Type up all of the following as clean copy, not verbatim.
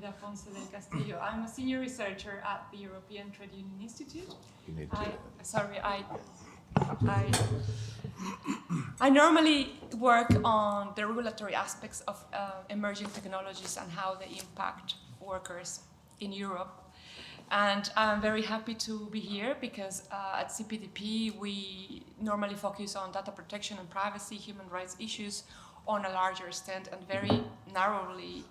Aida Ponce del Castillo. I'm a senior researcher at the European Trade Union Institute. I normally work on the regulatory aspects of emerging technologies and how they impact workers in Europe. And I'm very happy to be here because at CPDP we normally focus on data protection and privacy, human rights issues on a larger extent, and very narrowly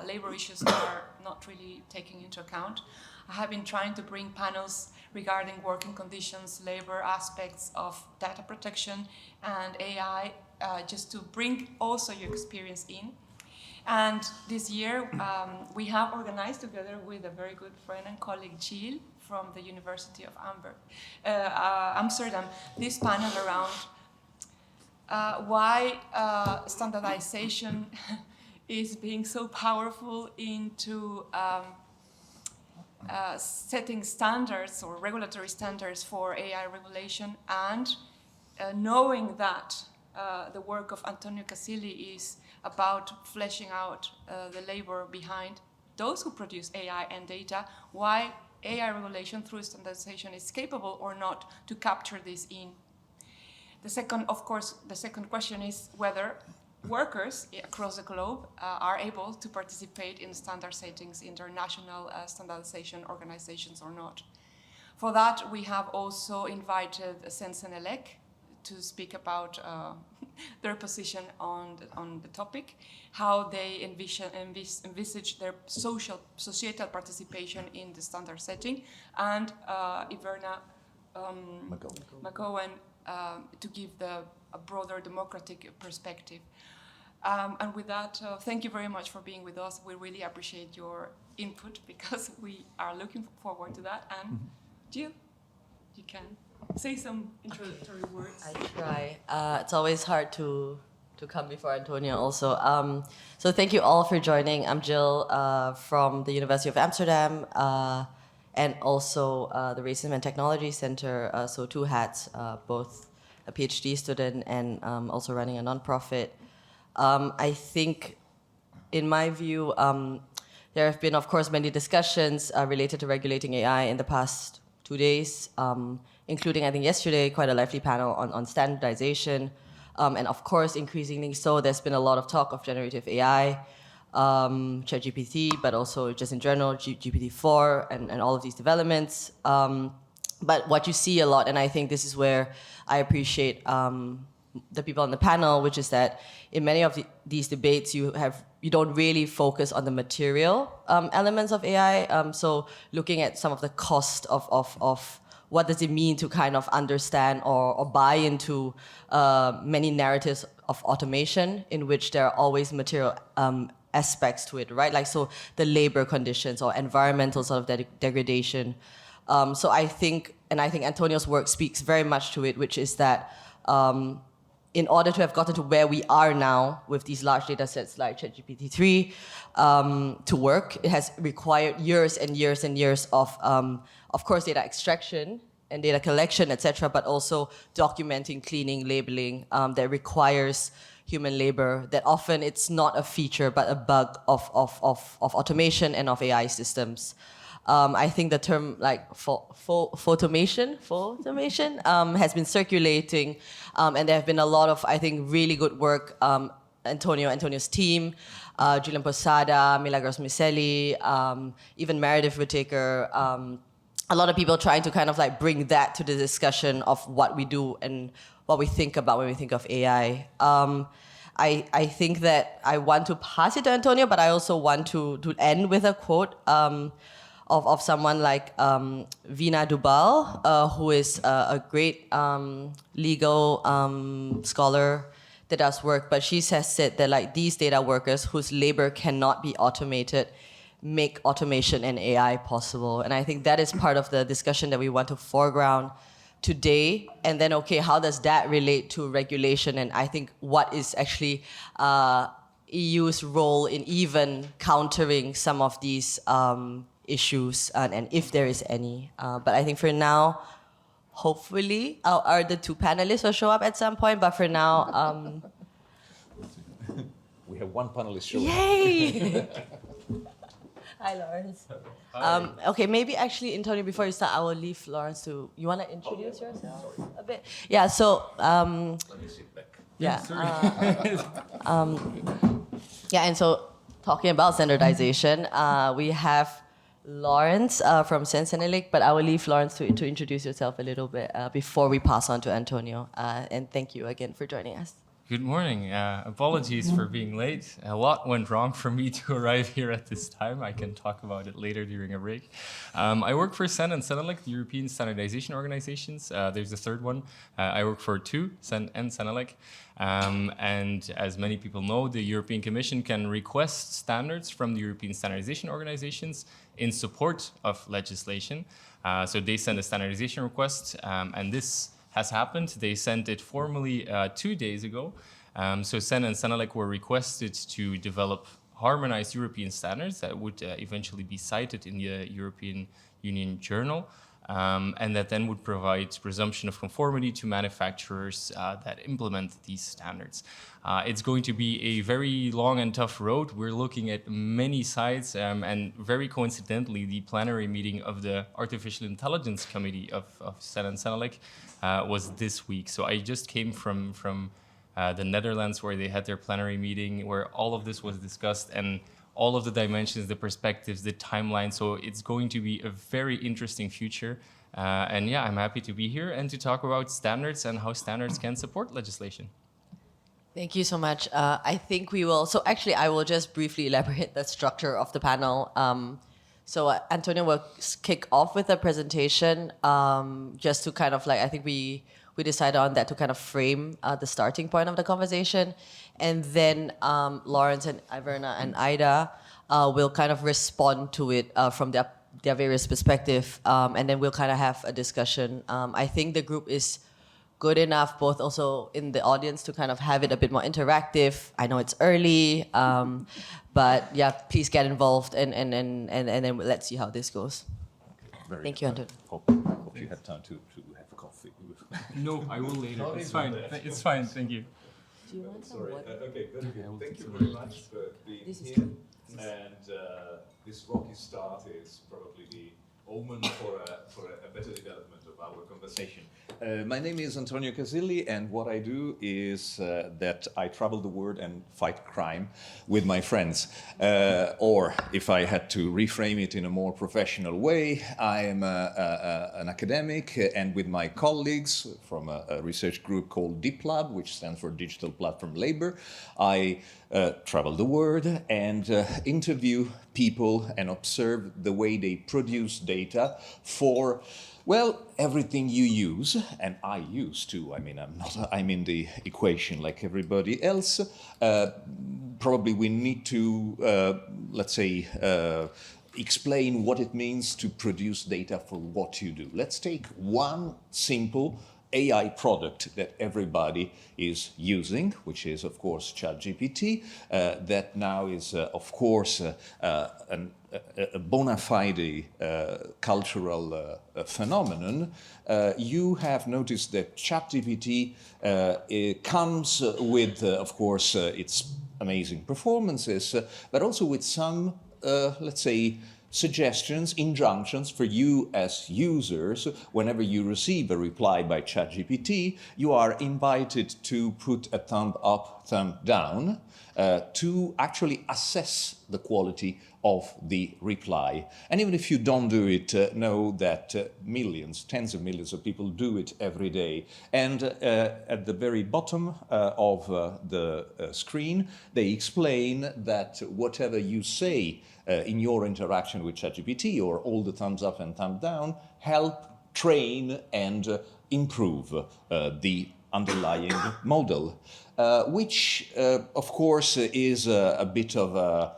labor issues are not really taken into account. I have been trying to bring panels regarding working conditions, labor aspects of data protection and AI, just to bring also your experience in. And this year we have organized together with a very good friend and colleague, Jill, from the University of Amsterdam, this panel around why standardization is being so powerful into setting standards or regulatory standards for AI regulation, and knowing that the work of Antonio Casilli is about fleshing out the labor behind those who produce AI and data, why AI regulation through standardization is capable or not to capture this in. The second question is whether workers across the globe are able to participate in standard settings, international standardization organizations or not. For that, we have also invited CENELEC to speak about their position on the topic, how they envisage their societal participation in the standard setting, and Iverna McGowan to give a broader democratic perspective. And with that, thank you very much for being with us. We really appreciate your input because we are looking forward to that. And Jill, you can say some introductory words. I try. It's always hard to come before Antonio also. So thank you all for joining. I'm Jill from the University of Amsterdam and also the Racism and Technology Center. So two hats, both a PhD student and also running a nonprofit. I think, in my view, there have been, of course, many discussions related to regulating AI in the past 2 days, including, I think, yesterday, quite a lively panel on standardization. And of course, increasingly so, there's been a lot of talk of generative AI, ChatGPT, but also just in general, GPT-4 and all of these developments. But what you see a lot, and I think this is where I appreciate the people on the panel, which is that in many of these debates, you don't really focus on the material elements of AI. So looking at some of the cost of what does it mean to kind of understand or buy into many narratives of automation in which there are always material aspects to it, right? Like, so the labor conditions or environmental sort of degradation. So I think Antonio's work speaks very much to it, which is that in order to have gotten to where we are now with these large data sets like ChatGPT-3 to work, it has required years and years and years of course, data extraction and data collection, etc., but also documenting, cleaning, labeling that requires human labor, that often it's not a feature but a bug of automation and of AI systems. I think the term like photomation has been circulating, and there have been a lot of, I think, really good work. Antonio's team, Julian Posada, Milagros Miceli, even Meredith Whittaker, a lot of people trying to kind of like bring that to the discussion of what we do and what we think about when we think of AI. I think that I want to pass it to Antonio, but I also want to end with a quote of someone like Veena Dubal, who is a great legal scholar that does work, but she has said that like these data workers whose labor cannot be automated make automation and AI possible. And I think that is part of the discussion that we want to foreground today. And then, okay, how does that relate to regulation? And I think what is actually EU's role in even countering some of these issues, and if there is any. But I think for now, hopefully, our the two panelists will show up at some point. But for now, we have one panelist showing up. Yay! Hi, Lawrence. Hi. Okay, maybe actually, Antonio, before you start, I will leave Lawrence to. You want to introduce yourself a bit? Yeah. So. Let me sit back. Yeah. Yeah, and so talking about standardization, we have Lawrence from CENELEC, but I will leave Lawrence to introduce yourself a little bit before we pass on to Antonio. And thank you again for joining us. Good morning. Apologies for being late. A lot went wrong for me to arrive here at this time. I can talk about it later during a break. I work for CEN and CENELEC, the European standardization organizations. There's a third one. I work for two, CEN and CENELEC. And as many people know, the European Commission can request standards from the European standardization organizations in support of legislation. So they send a standardization request, and this has happened. They sent it formally 2 days ago. So CEN and CENELEC were requested to develop harmonized European standards that would eventually be cited in the European Union Journal, and that then would provide presumption of conformity to manufacturers that implement these standards. It's going to be a very long and tough road. We're looking at many sides, and very coincidentally, the plenary meeting of the Artificial Intelligence Committee of CEN and CENELEC was this week. So I just came from the Netherlands, where they had their plenary meeting, where all of this was discussed, and all of the dimensions, the perspectives, the timeline. So it's going to be a very interesting future. And yeah, I'm happy to be here and to talk about standards and how standards can support legislation. Thank you so much. I think we will. So actually, I will just briefly elaborate the structure of the panel. So Antonio will kick off with a presentation, just to kind of like, I think we decided on that to kind of frame the starting point of the conversation. And then Lawrence and Iverna and Aida will kind of respond to it from their various perspectives. And then we'll kind of have a discussion. I think the group is good enough, both also in the audience, to kind of have it a bit more interactive. I know it's early, but yeah, please get involved, and then let's see how this goes. Very Thank you, good. Antonio. Hope you had time to have coffee. No, I will later. It's fine. It's fine. Thank you. Do you want some Sorry. water? Okay, very good. Thank you very much for being This is here. true. And this rocky start is probably the omen for a better development of our conversation. My name is Antonio Casilli, and what I do is that I travel the world and fight crime with my friends. Or, if I had to reframe it in a more professional way, I am an academic, and with my colleagues from a research group called DeepLab, which stands for Digital Platform Labor, I travel the world and interview people and observe the way they produce data for, well, everything you use, and I use too. I mean, I'm in the equation like everybody else. Probably we need to, let's say, explain what it means to produce data for what you do. Let's take one simple AI product that everybody is using, which is, of course, ChatGPT, that now is, of course, a bona fide cultural phenomenon. You have noticed that ChatGPT comes with, of course, its amazing performances, but also with some, let's say, suggestions, injunctions for you as users. Whenever you receive a reply by ChatGPT, you are invited to put a thumb up, thumb down, to actually assess the quality of the reply. And even if you don't do it, know that millions, tens of millions of people do it every day. And at the very bottom of the screen, they explain that whatever you say in your interaction with ChatGPT, or all the thumbs up and thumb down, help train and improve the underlying model, which, of course, is a bit of a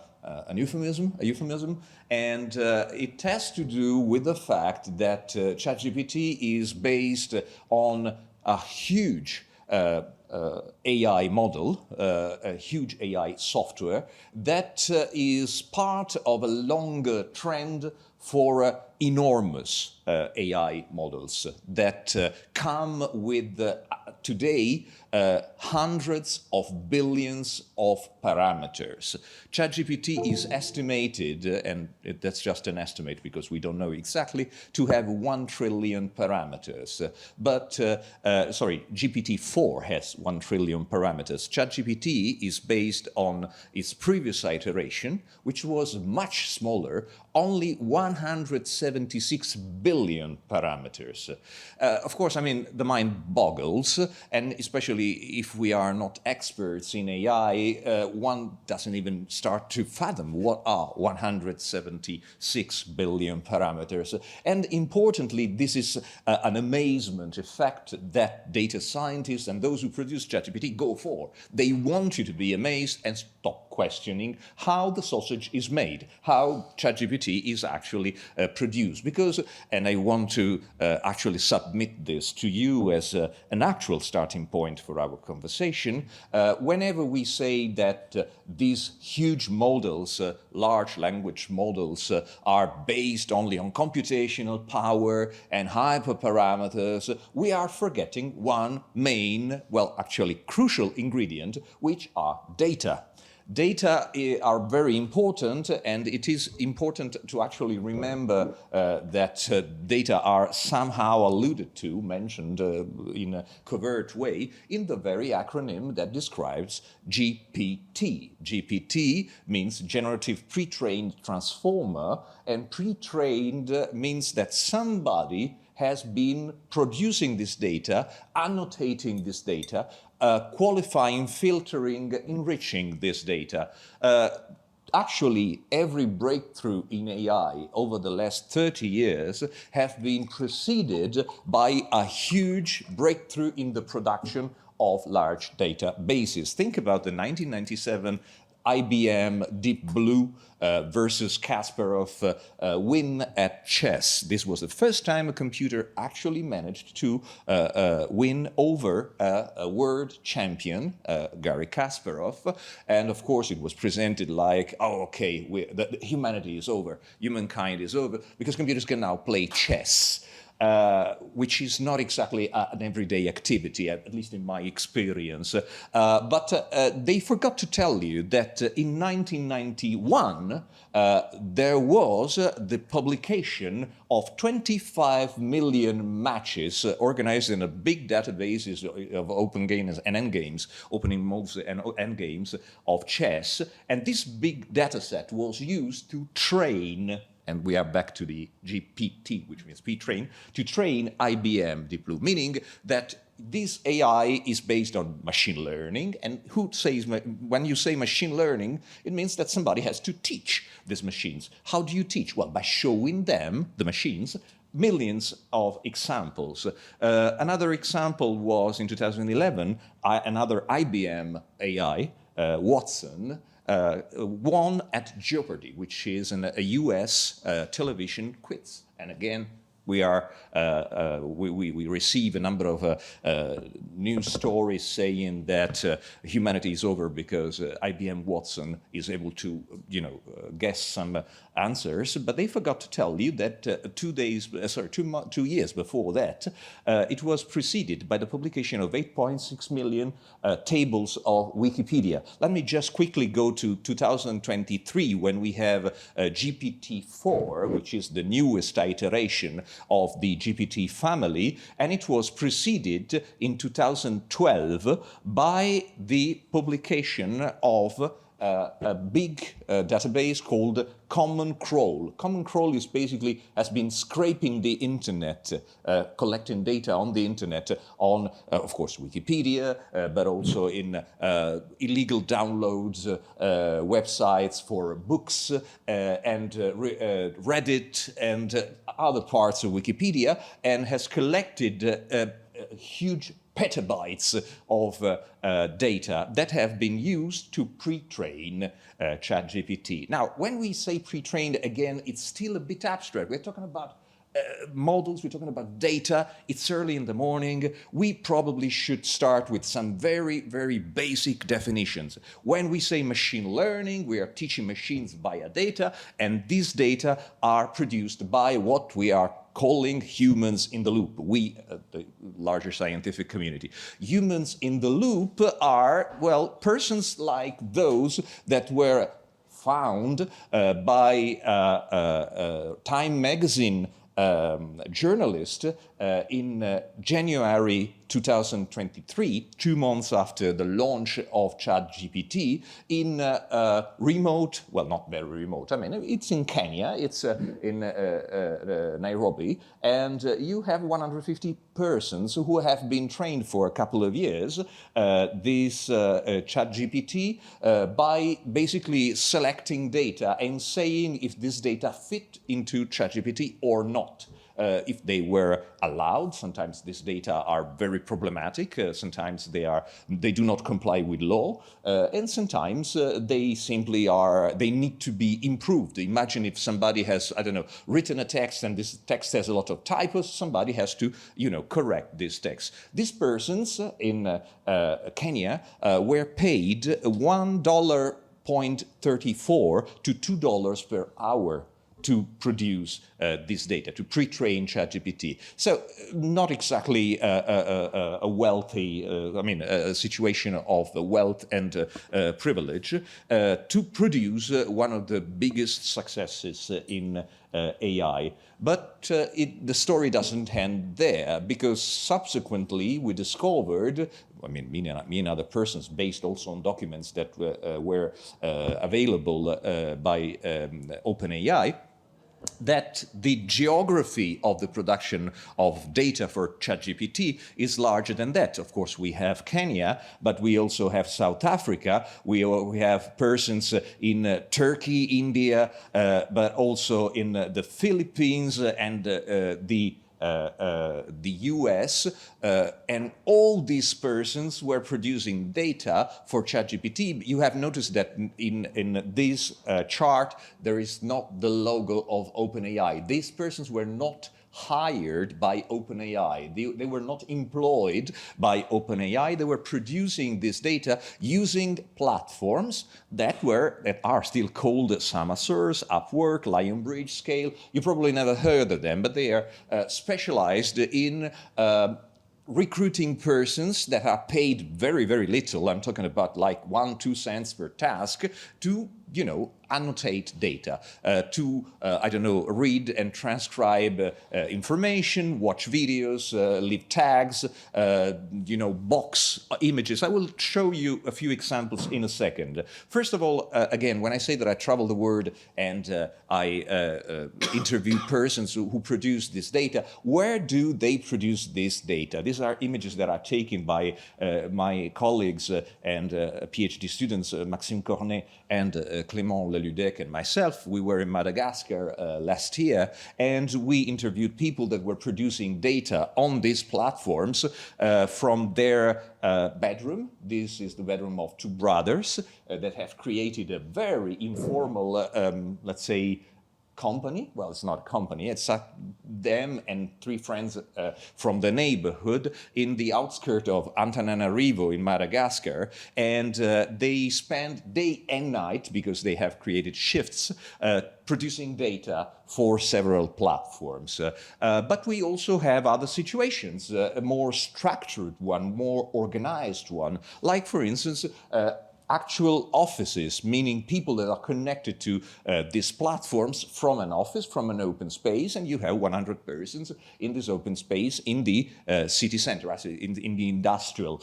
euphemism, and it has to do with the fact that ChatGPT is based on a huge AI model, a huge AI software that is part of a longer trend for enormous AI models that come with today hundreds of billions of parameters. ChatGPT is estimated, and that's just an estimate because we don't know exactly, to have 1 trillion parameters. But, sorry, GPT-4 has 1 trillion parameters. ChatGPT is based on its previous iteration, which was much smaller, only 176 billion parameters. Of course, I mean, the mind boggles, and especially if we are not experts in AI, one doesn't even start to fathom what are 176 billion parameters. And importantly, this is an amazement effect that data scientists and those who produce ChatGPT go for. They want you to be amazed and stop questioning how the sausage is made, how ChatGPT is actually produced. Because, and I want to actually submit this to you as an actual starting point for our conversation, whenever we say that these huge models, large language models, are based only on computational power and hyperparameters, we are forgetting one main, well, actually crucial ingredient, which are data. Data are very important, and it is important to actually remember that data are somehow alluded to, mentioned in a covert way, in the very acronym that describes GPT. GPT means Generative Pre-trained Transformer, and pre-trained means that somebody has been producing this data, annotating this data, qualifying, filtering, enriching this data. Actually, every breakthrough in AI over the last 30 years have been preceded by a huge breakthrough in the production of large databases. Think about the 1997 IBM Deep Blue versus Kasparov win at chess. This was the first time a computer actually managed to win over a world champion, Garry Kasparov. And of course, it was presented like, oh, okay, humanity is over, humankind is over, because computers can now play chess. Which is not exactly an everyday activity, at least in my experience. But they forgot to tell you that in 1991, there was the publication of 25 million matches organized in a big database of open games and endgames, opening moves and endgames of chess. And this big data set was used to train, and we are back to the GPT, which means pre-train, to train IBM Deep Blue, meaning that this AI is based on machine learning. And who says, when you say machine learning, it means that somebody has to teach these machines. How do you teach? Well, by showing them, the machines, millions of examples. Another example was in 2011, another IBM AI, Watson, won at Jeopardy, which is a US television quiz. And again, we receive a number of news stories saying that humanity is over because IBM Watson is able to, guess some answers. But they forgot to tell you that 2 years before that, it was preceded by the publication of 8.6 million tables of Wikipedia. Let me just quickly go to 2023, when we have GPT-4, which is the newest iteration of the GPT family, and it was preceded in 2012 by the publication of a big database called Common Crawl. Common Crawl is basically has been scraping the internet, collecting data on the internet on, of course, Wikipedia, but also in illegal downloads, websites for books, and Reddit, and other parts of Wikipedia, and has collected huge petabytes of data that have been used to pre-train ChatGPT. Now, when we say pre-trained, again, it's still a bit abstract. We're talking about models, we're talking about data, it's early in the morning, we probably should start with some very, very basic definitions. When we say machine learning, we are teaching machines via data, and these data are produced by what we are calling humans in the loop. We, the larger scientific community. Humans in the loop are, well, persons like those that were found by Time magazine journalist in January 2023, 2 months after the launch of ChatGPT, in remote, well, not very remote, I mean, it's in Kenya, it's in Nairobi, and you have 150 persons who have been trained for a couple of years, this ChatGPT, by basically selecting data and saying if this data fit into ChatGPT or not. If they were allowed, sometimes these data are very problematic, sometimes they do not comply with law, and sometimes they simply they need to be improved. Imagine if somebody has, I don't know, written a text and this text has a lot of typos, somebody has to, correct this text. These persons in Kenya were paid $1.34 to $2 per hour to produce this data, to pre-train ChatGPT. So not exactly a wealthy, a situation of wealth and privilege to produce one of the biggest successes in AI. But the story doesn't end there, because subsequently we discovered, me and other persons, based also on documents that were available by OpenAI, that the geography of the production of data for ChatGPT is larger than that. Of course, we have Kenya, but we also have South Africa. We have persons in Turkey, India, but also in the Philippines and the US, and all these persons were producing data for ChatGPT. You have noticed that in this chart, there is not the logo of OpenAI. These persons were not hired by OpenAI. They were not employed by OpenAI. They were producing this data using platforms that are still called Samasource, Upwork, Lionbridge, Scale. You probably never heard of them, but they are specialized in recruiting persons that are paid very, very little. I'm talking about like 1-2 cents per task to, annotate data, to, read and transcribe information, watch videos, leave tags, box images. I will show you a few examples in a second. First of all, again, when I say that I travel the world and I interview persons who produce this data, where do they produce this data? These are images that are taken by my colleagues and PhD students, Maxime Cornet and Clément Leludec and myself. We were in Madagascar last year, and we interviewed people that were producing data on these platforms from their bedroom. This is the bedroom of two brothers that have created a very informal, let's say, company. Well, it's not a company. It's them and 3 friends from the neighborhood in the outskirts of Antananarivo in Madagascar. And they spend day and night, because they have created shifts, producing data for several platforms. But we also have other situations, a more structured one, more organized one, like, for instance, actual offices, meaning people that are connected to these platforms from an office, from an open space, and you have 100 persons in this open space in the city center, in the industrial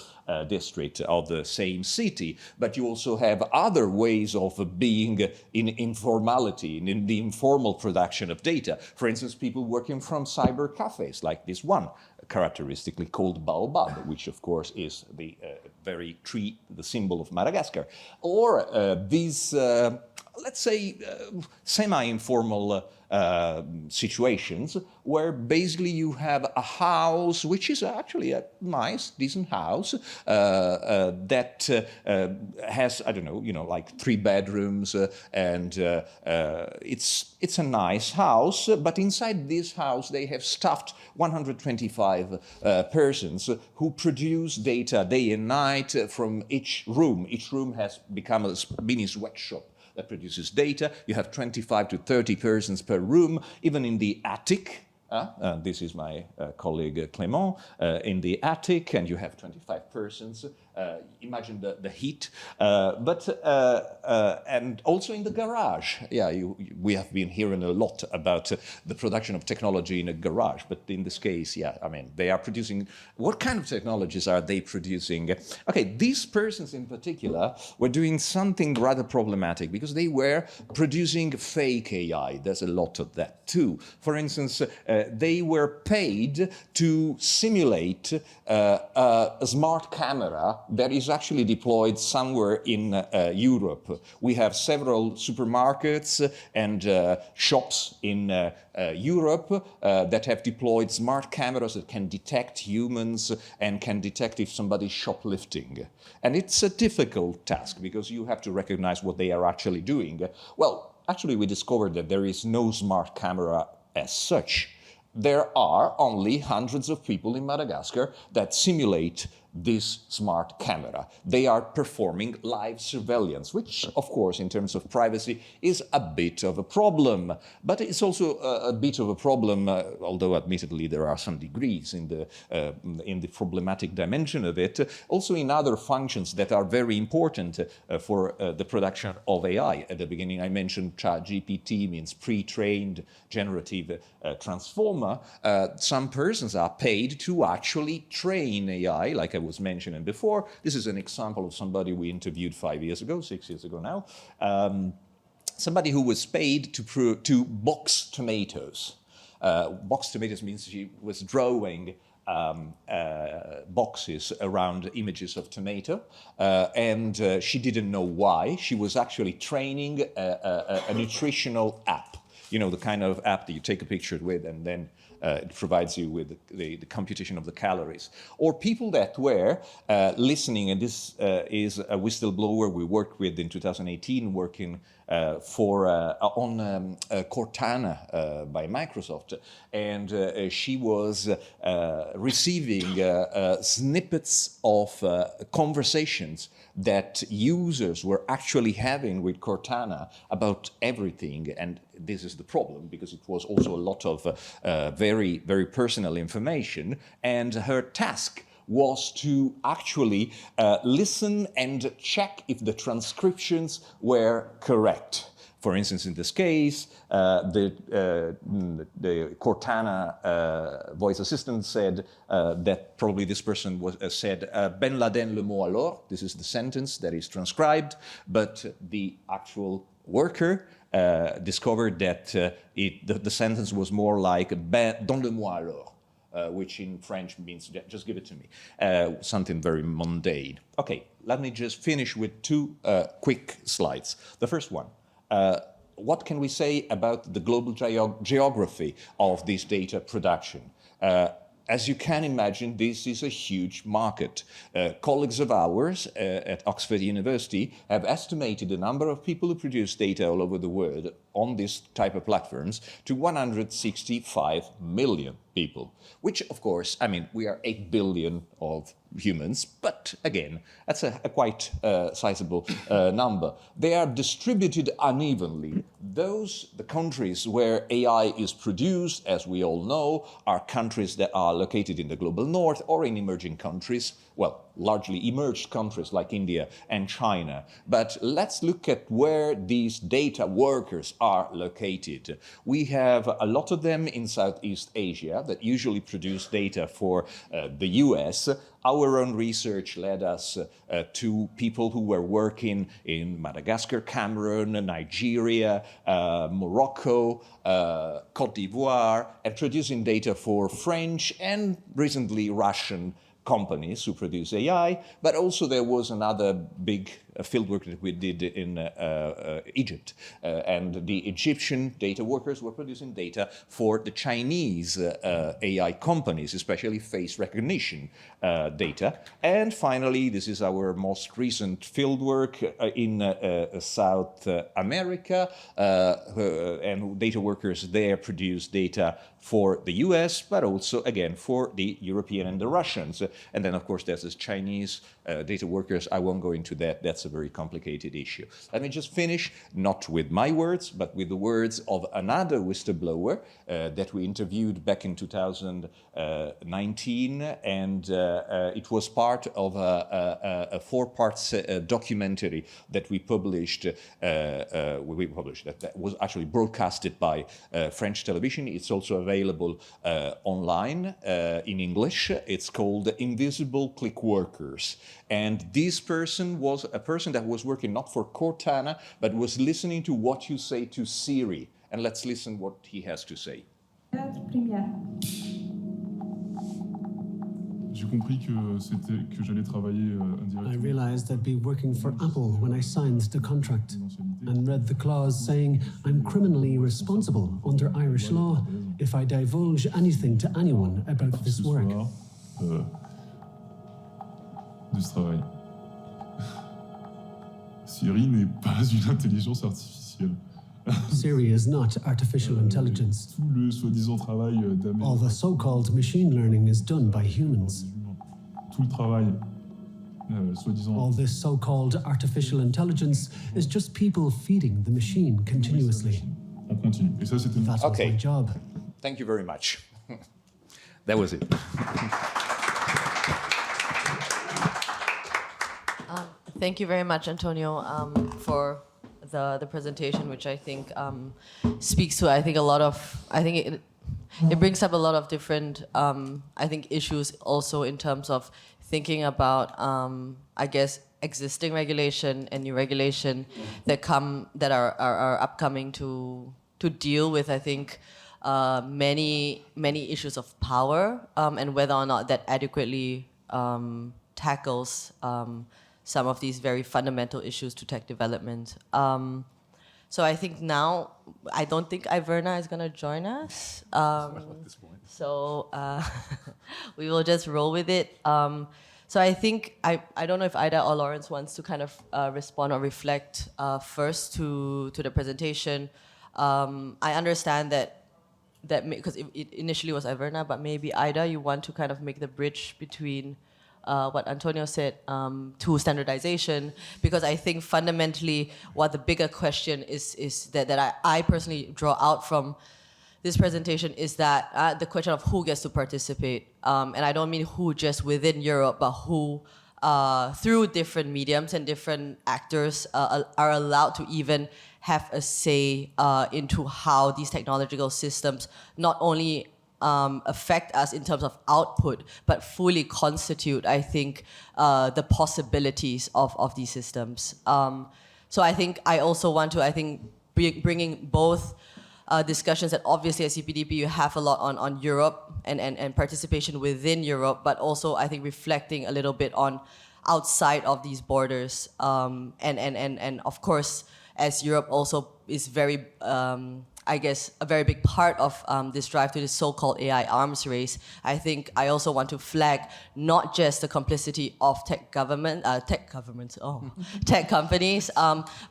district of the same city. But you also have other ways of being in informality, in the informal production of data. For instance, people working from cyber cafes, like this one, characteristically called Baobab, which of course is the very tree, the symbol of Madagascar. Or these let's say, semi-informal situations where basically you have a house which is actually a nice, decent house that has, I don't know, like 3 bedrooms and it's a nice house, but inside this house they have stuffed 125 persons who produce data day and night from each room. Each room has become a mini sweatshop that produces data. You have 25 to 30 persons per room, even in the attic. This is my colleague Clément in the attic, and you have 25 persons. Imagine the heat, and also in the garage. Yeah, we have been hearing a lot about the production of technology in a garage, but in this case, yeah, I mean, they are producing. What kind of technologies are they producing? Okay, these persons in particular were doing something rather problematic because they were producing fake AI. There's a lot of that too. For instance, they were paid to simulate a smart camera that is actually deployed somewhere in Europe. We have several supermarkets and shops in Europe that have deployed smart cameras that can detect humans and can detect if somebody's shoplifting. And it's a difficult task because you have to recognize what they are actually doing. Well, actually we discovered that there is no smart camera as such. There are only hundreds of people in Madagascar that simulate this smart camera. They are performing live surveillance, which, of course, in terms of privacy, is a bit of a problem. But it's also a bit of a problem, although admittedly there are some degrees in the problematic dimension of it, also in other functions that are very important for the production of AI. At the beginning, I mentioned ChatGPT means pre-trained generative transformer. Some persons are paid to actually train AI, like I was mentioning before. This is an example of somebody we interviewed 6 years ago now. Somebody who was paid to box tomatoes. Box tomatoes means she was drawing boxes around images of tomato, and she didn't know why. She was actually training a nutritional app. You know, the kind of app that you take a picture with and then it provides you with the computation of the calories. Or people that were listening, and this is a whistleblower we worked with in 2018, working on Cortana by Microsoft, and she was receiving snippets of conversations that users were actually having with Cortana about everything. And this is the problem, because it was also a lot of very, very personal information, and her task was to actually listen and check if the transcriptions were correct. For instance, in this case, the Cortana voice assistant said that probably this person said Ben Laden le mot alors. This is the sentence that is transcribed, but the actual worker discovered that the sentence was more like Ben donne-le-moi alors. Which in French means just give it to me, something very mundane. Okay, let me just finish with 2 quick slides. The first one, what can we say about the global geography of this data production? As you can imagine, this is a huge market. Colleagues of ours at Oxford University have estimated the number of people who produce data all over the world on this type of platforms to 165 million people, which, of course, I mean, we are 8 billion of humans, but again, that's a quite sizable number. They are distributed unevenly. The countries where AI is produced, as we all know, are countries that are located in the global north or in emerging countries, well, largely emerged countries like India and China. But let's look at where these data workers are located. We have a lot of them in Southeast Asia that usually produce data for the US. Our own research led us to people who were working in Madagascar, Cameroon, Nigeria, Morocco, Cote d'Ivoire, and producing data for French and recently Russian companies who produce AI, but also there was another big fieldwork that we did in Egypt. And the Egyptian data workers were producing data for the Chinese AI companies, especially face recognition data. And finally, this is our most recent fieldwork in South America, and data workers there produce data for the US, but also, again, for the European and the Russians. And then, of course, there's this Chinese data workers. I won't go into that. That's a very complicated issue. Let me just finish, not with my words, but with the words of another whistleblower that we interviewed back in 2019. And it was part of a four-part documentary that we published, that was actually broadcasted by French television. It's also available online in English. It's called Invisible Click Workers. And this person was a person that was working not for Cortana, but was listening to what you say to Siri. And let's listen what he has to say. J'ai compris que j'allais travailler indirectement. I realized I'd be working for Apple when I signed the contract and read the clause saying I'm criminally responsible under Irish law if I divulge anything to anyone about this work. De ce travail. Siri n'est pas une intelligence artificielle. Siri is not artificial intelligence. Tout le soi-disant travail All the so-called machine learning is done by humans. Tout le travail soi-disant. All this so-called artificial intelligence is just people feeding the machine continuously. On continue. Et ça, c'était That was my job. Thank you very much. That was it. Thank you very much, Antonio, for the presentation, which I think speaks to, I think, a lot of, I think it brings up a lot of different, I think, issues also in terms of thinking about, I guess, existing regulation and new regulation that are upcoming to deal with, I think, many issues of power and whether or not that adequately tackles some of these very fundamental issues to tech development. So I think now, I don't think Iverna is going to join us. So we will just roll with it. So I think, I don't know if Aida or Lawrence wants to kind of respond or reflect first to the presentation. I understand that because it initially was Iverna, but maybe Aida, you want to kind of make the bridge between what Antonio said to standardization, because I think fundamentally what the bigger question is that I personally draw out from this presentation is that the question of who gets to participate. And I don't mean who just within Europe, but who through different mediums and different actors are allowed to even have a say into how these technological systems not only affect us in terms of output, but fully constitute, I think, the possibilities of these systems. So I think I also want to, I think, bringing both discussions that obviously at CPDP you have a lot on Europe and participation within Europe, but also I think reflecting a little bit on outside of these borders. And of course, as Europe also is very, I guess, a very big part of this drive to this so-called AI arms race, I think I also want to flag not just the complicity of tech companies,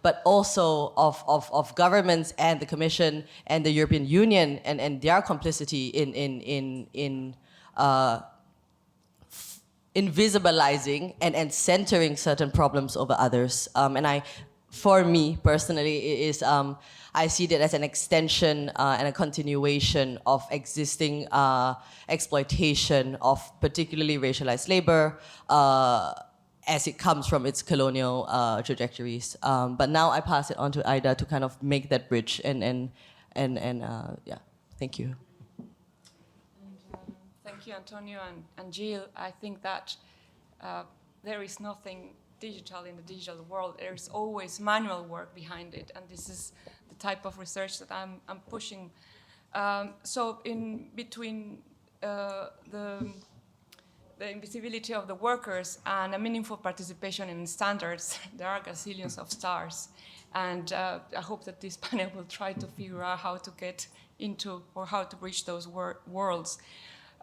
but also of governments and the Commission and the European Union and their complicity in invisibilizing and centering certain problems over others. For me personally, it is I see that as an extension and a continuation of existing exploitation of particularly racialized labor as it comes from its colonial trajectories. But now I pass it on to Aida to kind of make that bridge and yeah, thank you. Thank you, Antonio and Jill. I think that there is nothing digital in the digital world. There is always manual work behind it, and this is the type of research that I'm pushing. So in between the the invisibility of the workers and a meaningful participation in standards, there are gazillions of stars. And I hope that this panel will try to figure out how to get into or how to reach those worlds.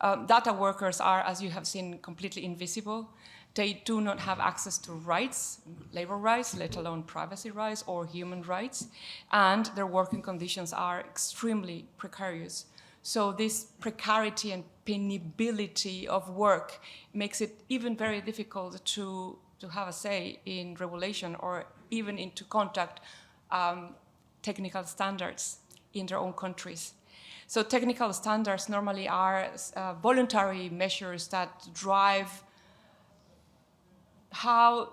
Data workers are, as you have seen, completely invisible. They do not have access to rights, labor rights, let alone privacy rights or human rights, and their working conditions are extremely precarious. So this precarity and penability of work makes it even very difficult to have a say in regulation or even into contact technical standards in their own countries. So technical standards normally are voluntary measures that drive how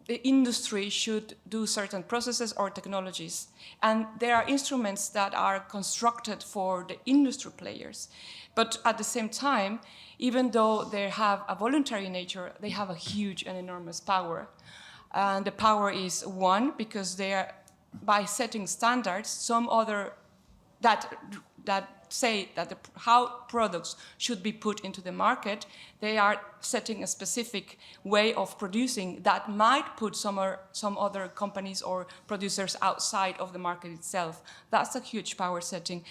the industry should do certain processes or technologies. And there are instruments that are constructed for the industry players. But at the same time, even though they have a voluntary nature, they have a huge and enormous power. And the power is one, because they are, by setting standards, some other that say that how products should be put into the market, they are setting a specific way of producing that might put some other companies or producers outside of the market itself. That's a huge power setting.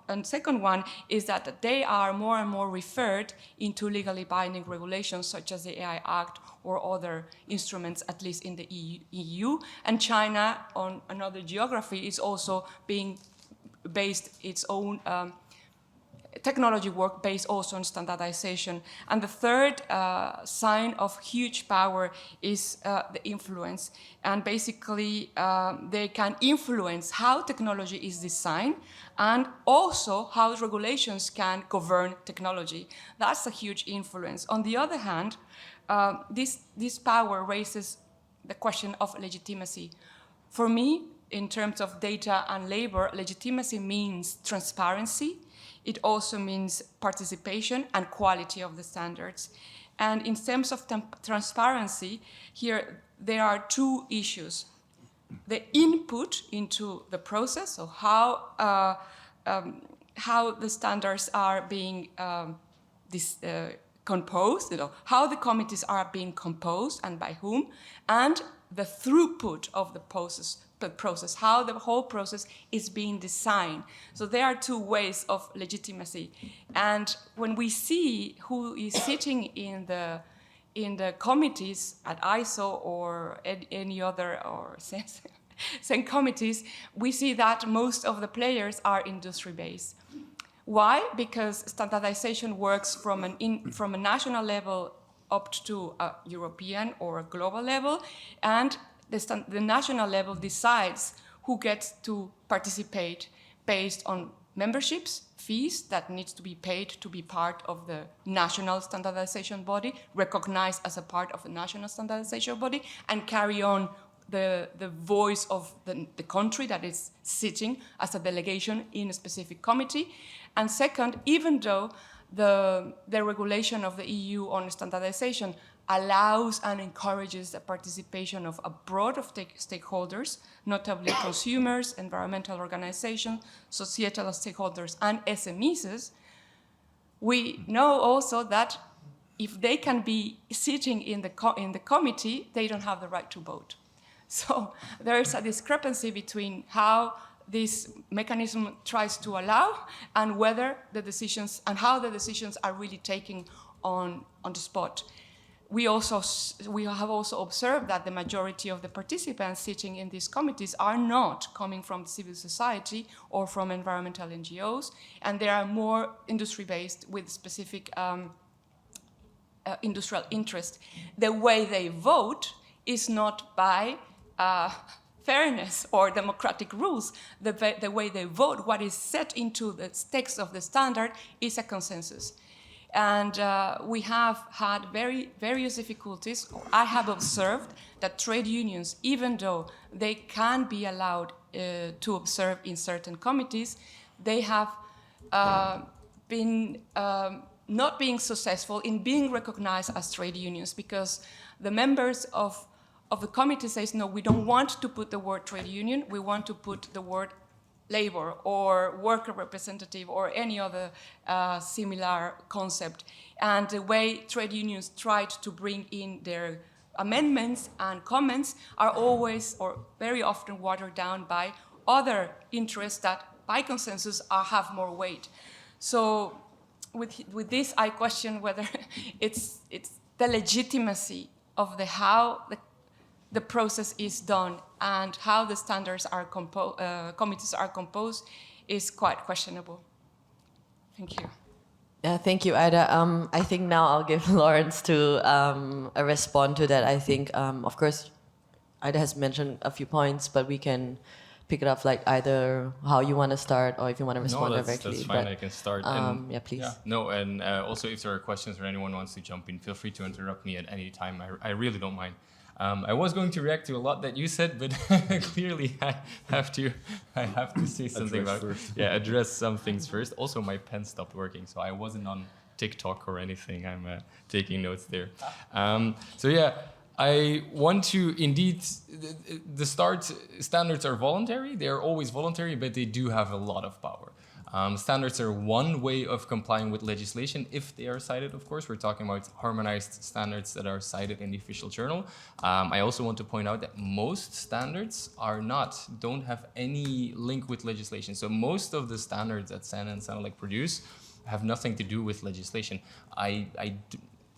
And second one is that they are more and more referred into legally binding regulations such as the AI Act or other instruments, at least in the EU. And China, on another geography, is also being based its own technology work based also on standardization. And the third sign of huge power is the influence. And basically, they can influence how technology is designed and also how regulations can govern technology. That's a huge influence. On the other hand, this power raises the question of legitimacy. For me, in terms of data and labor, legitimacy means transparency. It also means participation and quality of the standards. And in terms of transparency, here there are two issues. The input into the process, so how the standards are being composed, how the committees are being composed and by whom, and the throughput of the process, how the whole process is being designed. So there are two ways of legitimacy. And when we see who is sitting in the committees at ISO or any other or same committees, we see that most of the players are industry-based. Why? Because standardization works from a national level up to a European or a global level, and the national level decides who gets to participate based on memberships, fees that needs to be paid to be part of the national standardization body, recognized as a part of the national standardization body, and carry on the voice of the country that is sitting as a delegation in a specific committee. And second, even though the regulation of the EU on standardization allows and encourages the participation of a broad of stakeholders, notably consumers, environmental organizations, societal stakeholders, and SMEs, we know also that if they can be sitting in the committee, they don't have the right to vote. So there is a discrepancy between how this mechanism tries to allow and whether the decisions and how the decisions are really taken on the spot. We have also observed that the majority of the participants sitting in these committees are not coming from civil society or from environmental NGOs, and they are more industry-based with specific industrial interest. The way they vote is not by fairness or democratic rules. The way they vote, what is set into the text of the standard, is a consensus. And we have had various difficulties. I have observed that trade unions, even though they can be allowed to observe in certain committees, they have been not being successful in being recognized as trade unions, because the members of the committee says, no, we don't want to put the word trade union, we want to put the word labor or worker representative or any other similar concept. And the way trade unions tried to bring in their amendments and comments are always or very often watered down by other interests that by consensus have more weight. So with this, I question whether it's the legitimacy of how the process is done and how the standards are committees are composed is quite questionable. Thank you. Yeah, thank you, Aida. I think now I'll give Lawrence to respond to that. I think, of course, Aida has mentioned a few points, but we can pick it up like either how you want to start or if you want to respond directly. That's fine, I can start. Yeah, please. Yeah, no, and also if there are questions or anyone wants to jump in, feel free to interrupt me at any time. I really don't mind. I was going to react to a lot that you said, but clearly I have to say something address some things first. Also, my pen stopped working, so I wasn't on TikTok or anything. I'm taking notes there. So yeah, I want to indeed. The standards are voluntary. They are always voluntary, but they do have a lot of power. Standards are one way of complying with legislation if they are cited, of course. We're talking about harmonized standards that are cited in the official journal. I also want to point out that most standards don't have any link with legislation. So most of the standards that CEN and CENELEC produce have nothing to do with legislation.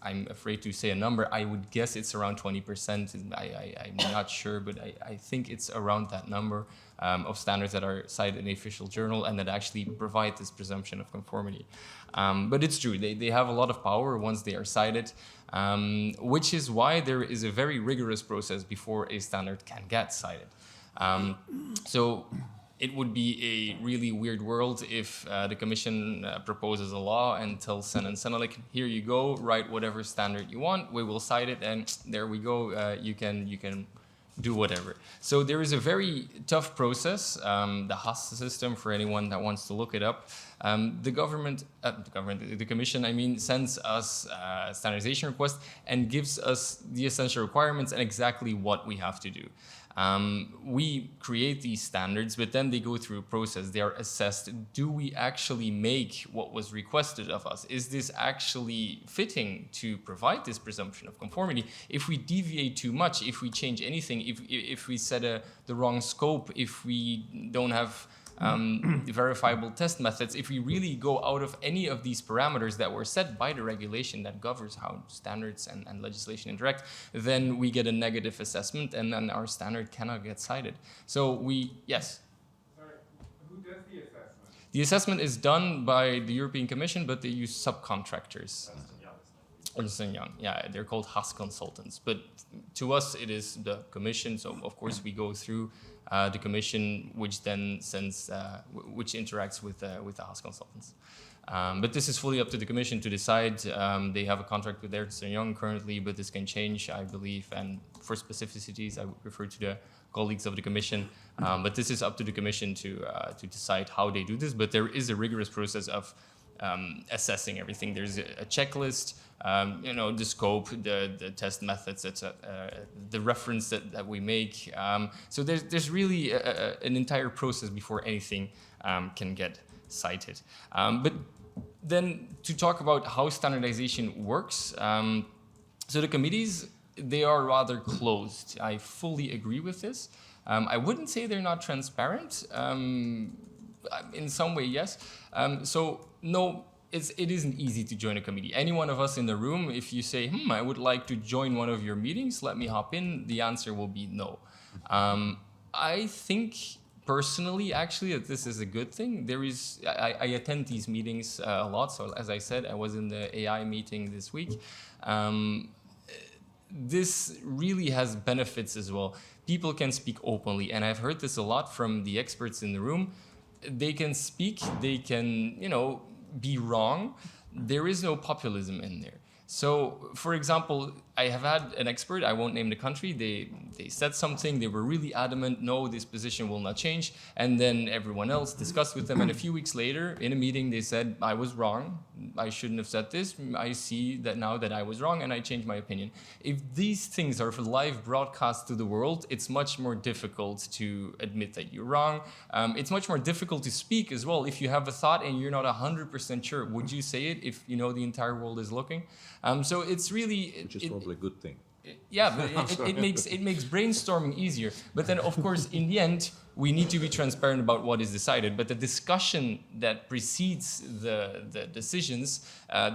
I'm afraid to say a number. I would guess it's around 20%. I'm not sure, but I think it's around that number of standards that are cited in the official journal and that actually provide this presumption of conformity. But it's true, they have a lot of power once they are cited, which is why there is a very rigorous process before a standard can get cited. So it would be a really weird world if the Commission proposes a law and tells CEN and CENELEC, here you go, write whatever standard you want, we will cite it, and there we go, you can do whatever. So there is a very tough process, the HAS system, for anyone that wants to look it up. The Commission, I mean, sends us a standardization request and gives us the essential requirements and exactly what we have to do. We create these standards, but then they go through a process. They are assessed. Do we actually make what was requested of us? Is this actually fitting to provide this presumption of conformity? If we deviate too much, if we change anything, if we set the wrong scope, if we don't have verifiable test methods, if we really go out of any of these parameters that were set by the regulation that governs how standards and legislation interact, then we get a negative assessment and then our standard cannot get cited. So yes? Sorry, who does the assessment? The assessment is done by the European Commission, but they use subcontractors. Ernst & Young, yeah, they're called HAS consultants. But to us, it is the Commission, so of course we go through the Commission, which then sends, which interacts with the HAS consultants. But this is fully up to the Commission to decide. They have a contract with Ernst & Young currently, but this can change, I believe. And for specificities, I would refer to the colleagues of the Commission. But this is up to the Commission to decide how they do this. But there is a rigorous process of assessing everything. There's a checklist, the scope, the test methods, the reference that we make. So there's really an entire process before anything can get cited. But then to talk about how standardization works, so the committees, they are rather closed. I fully agree with this. I wouldn't say they're not transparent. In some way, yes. So no, it isn't easy to join a committee. Any one of us in the room, if you say, I would like to join one of your meetings, let me hop in, the answer will be no. I think personally, actually, that this is a good thing. I attend these meetings a lot. So as I said, I was in the AI meeting this week. This really has benefits as well. People can speak openly, and I've heard this a lot from the experts in the room. They can speak, they can, be wrong. There is no populism in there. So, for example, I have had an expert, I won't name the country, they said something, they were really adamant, no, this position will not change, and then everyone else discussed with them, and a few weeks later, in a meeting, they said, I was wrong, I shouldn't have said this. I see that now that I was wrong and I changed my opinion. If these things are live broadcast to the world, it's much more difficult to admit that you're wrong. It's much more difficult to speak as well. If you have a thought and you're not 100% sure, would you say it if you know the entire world is looking? So it's really... Which is probably a good thing. Yeah, but it makes brainstorming easier. But then, of course, in the end, we need to be transparent about what is decided. But the discussion that precedes the decisions,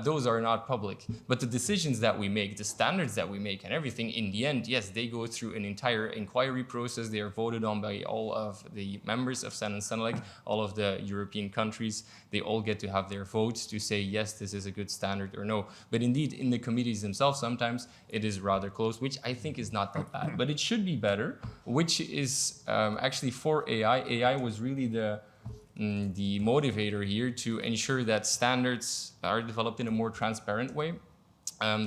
those are not public. But the decisions that we make, the standards that we make and everything, in the end, yes, they go through an entire inquiry process. They are voted on by all of the members of CEN and CENELEC, all of the European countries. They all get to have their votes to say, yes, this is a good standard or no. But indeed, in the committees themselves, sometimes it is rather close, which I think is not that bad. But it should be better, which is actually for AI. AI was really the motivator here to ensure that standards are developed in a more transparent way.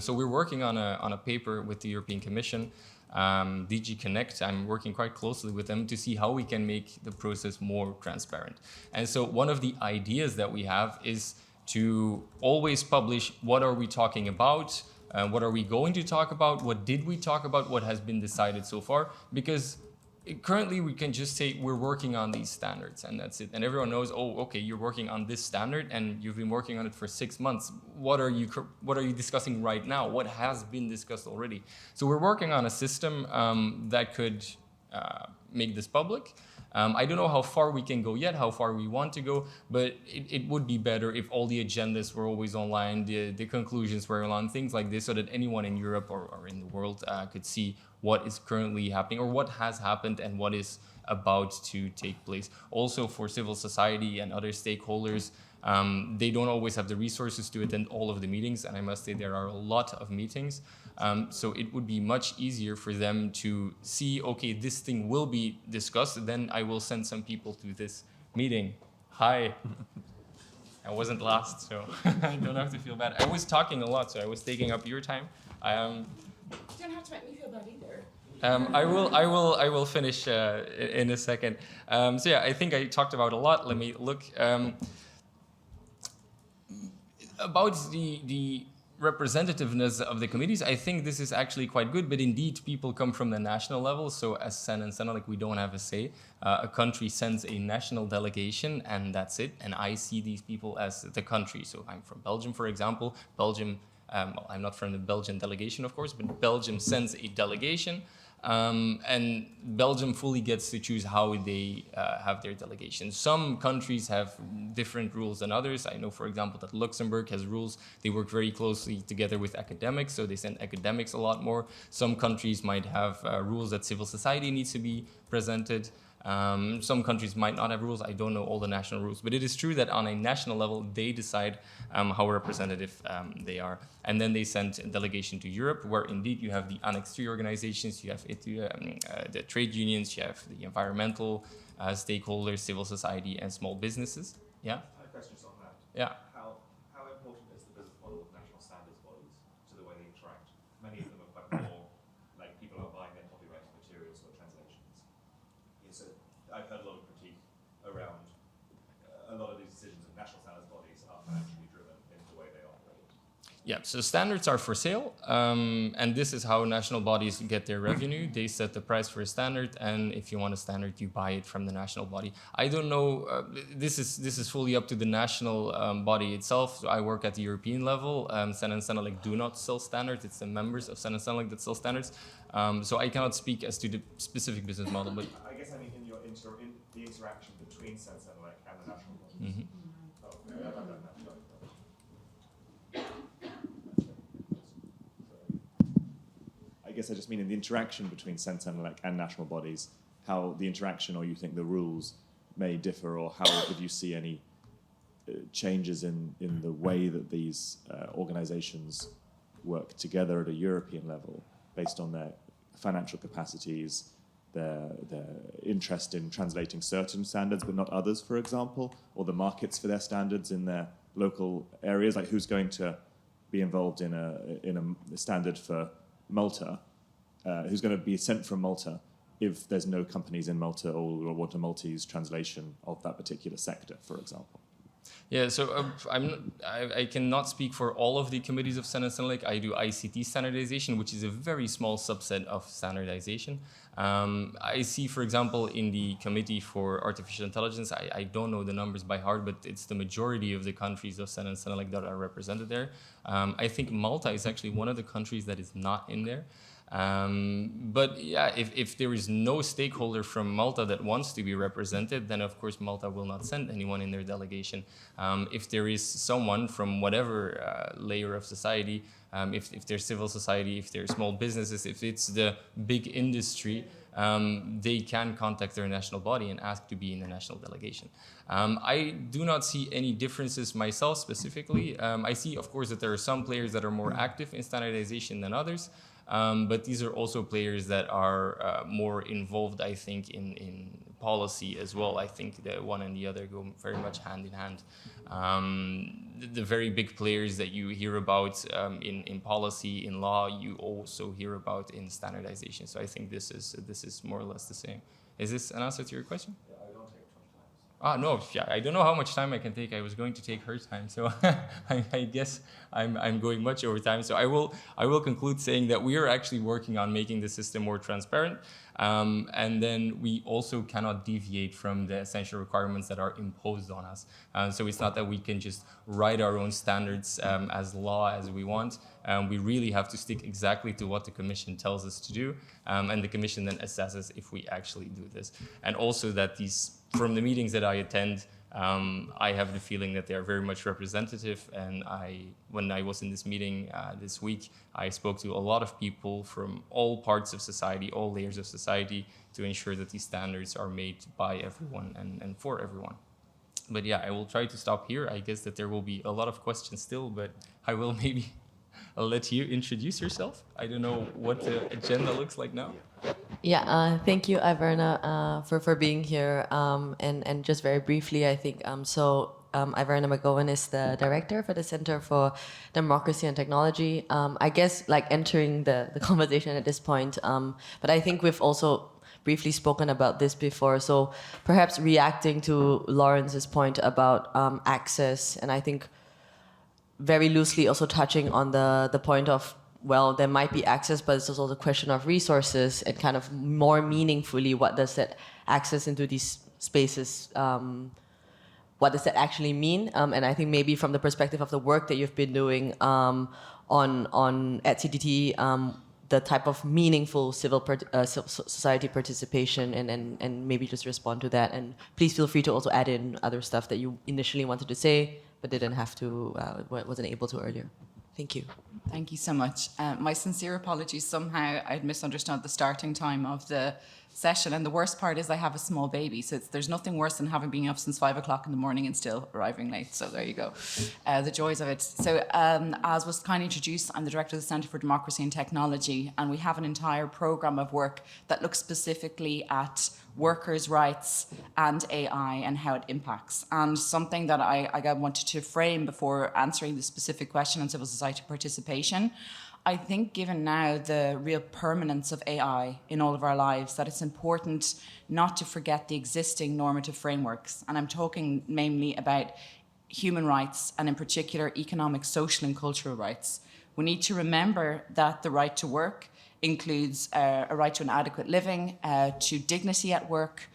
So we're working on a paper with the European Commission, DG Connect. I'm working quite closely with them to see how we can make the process more transparent. And so one of the ideas that we have is to always publish what are we talking about, what are we going to talk about, what did we talk about, what has been decided so far, because currently we can just say we're working on these standards and that's it. And everyone knows, oh, okay, you're working on this standard and you've been working on it for 6 months. What are you discussing right now? What has been discussed already? So we're working on a system that could make this public. I don't know how far we can go yet, how far we want to go, but it would be better if all the agendas were always online, the conclusions were online, things like this, so that anyone in Europe or in the world could see what is currently happening or what has happened and what is about to take place. Also for civil society and other stakeholders, they don't always have the resources to attend all of the meetings, and I must say there are a lot of meetings. So it would be much easier for them to see, okay, this thing will be discussed, then I will send some people to this meeting. Hi. I wasn't last, so I don't have to feel bad. I was talking a lot, so I was taking up your time. You don't have to make me feel bad either. I will finish in a second. So yeah, I think I talked about a lot. Let me look. About the representativeness of the committees, I think this is actually quite good, but indeed people come from the national level, so as CEN and CENELEC we don't have a say. A country sends a national delegation and that's it, and I see these people as the country. So I'm from Belgium, for example. Belgium, well, I'm not from the Belgian delegation, of course, but Belgium sends a delegation. And Belgium fully gets to choose how they have their delegation. Some countries have different rules than others. I know, for example, that Luxembourg has rules. They work very closely together with academics, so they send academics a lot more. Some countries might have rules that civil society needs to be presented. Some countries might not have rules. I don't know all the national rules, but it is true that on a national level, they decide how representative they are. And then they send a delegation to Europe, where indeed you have the Annex 3 organizations, you have the trade unions, you have the environmental stakeholders, civil society, and small businesses. Yeah? I have questions on that. Yeah. How important is the business model of national standards bodies to the way they interact? Many of them are quite more, like people are buying their copyrighted materials or translations. So I've heard a lot of critique around a lot of these decisions of national standards bodies are financially driven in the way they operate. Yeah, so standards are for sale, and this is how national bodies get their revenue. They set the price for a standard, and if you want a standard, you buy it from the national body. I don't know, this is fully up to the national body itself. So I work at the European level. CEN and CENELEC do not sell standards. It's the members of CEN and CENELEC that sell standards. So I cannot speak as to the specific business model, but I guess I mean in the interaction between CEN, CENELEC and the national bodies. Mm-hmm. Oh, yeah, I've done that. I guess I just mean in the interaction between CEN, CENELEC and national bodies, how the interaction or you think the rules may differ, or how if you see any changes in the way that these organizations work together at a European level based on their financial capacities, their interest in translating certain standards but not others, for example, or the markets for their standards in their local areas, like who's going to be involved in a standard for Malta, who's going to be sent from Malta if there's no companies in Malta or want a Maltese translation of that particular sector, for example. Yeah, so I cannot speak for all of the committees of CEN and CENELEC. I do ICT standardization, which is a very small subset of standardization. I see, for example, in the committee for artificial intelligence, I don't know the numbers by heart, but it's the majority of the countries of CEN and CENELEC that are represented there. I think Malta is actually one of the countries that is not in there. But yeah, if there is no stakeholder from Malta that wants to be represented, then of course Malta will not send anyone in their delegation. If there is someone from whatever layer of society, if there's civil society, if there's small businesses, if it's the big industry, they can contact their national body and ask to be in the national delegation. I do not see any differences myself specifically. I see, of course, that there are some players that are more active in standardization than others. But these are also players that are more involved, I think, in policy as well. I think the one and the other go very much hand in hand. The very big players that you hear about in policy, in law, you also hear about in standardization. So I think this is more or less the same. Is this an answer to your question? No, yeah, I don't know how much time I can take. I was going to take her time, so I guess I'm going much over time. So I will conclude saying that we are actually working on making the system more transparent, and then we also cannot deviate from the essential requirements that are imposed on us. So it's not that we can just write our own standards as law as we want. We really have to stick exactly to what the Commission tells us to do, and the Commission then assesses if we actually do this. And also that from the meetings that I attend, I have the feeling that they are very much representative. And when I was in this meeting this week, I spoke to a lot of people from all parts of society, all layers of society, to ensure that these standards are made by everyone and for everyone. But yeah, I will try to stop here. I guess that there will be a lot of questions still, but I will maybe let you introduce yourself. I don't know what the agenda looks like now. Yeah, thank you, Iverna, for being here. And just very briefly, I think, Iverna McGowan is the director for the Center for Democracy and Technology. I guess like entering the conversation at this point, but I think we've also briefly spoken about this before. So perhaps reacting to Lawrence's point about access, and I think very loosely also touching on the point of, well, there might be access, but it's also the question of resources and kind of more meaningfully, what does that access into these spaces, what does that actually mean? And I think maybe from the perspective of the work that you've been doing at CPDP, the type of meaningful civil society participation, and maybe just respond to that. And please feel free to also add in other stuff that you initially wanted to say, but didn't have to, wasn't able to earlier. Thank you. Thank you so much. My sincere apologies. Somehow I'd misunderstood the starting time of the session, and the worst part is I have a small baby, so there's nothing worse than having been up since 5 o'clock in the morning and still arriving late. So there you go, the joys of it. So as was kindly introduced, I'm the director of the Centre for Democracy and Technology, and we have an entire programme of work that looks specifically at workers' rights and AI and how it impacts. And something that I wanted to frame before answering the specific question on civil society participation, I think given now the real permanence of AI in all of our lives, that it's important not to forget the existing normative frameworks. And I'm talking mainly about human rights, and in particular economic, social and cultural rights. We need to remember that the right to work includes a right to an adequate living, to dignity at work,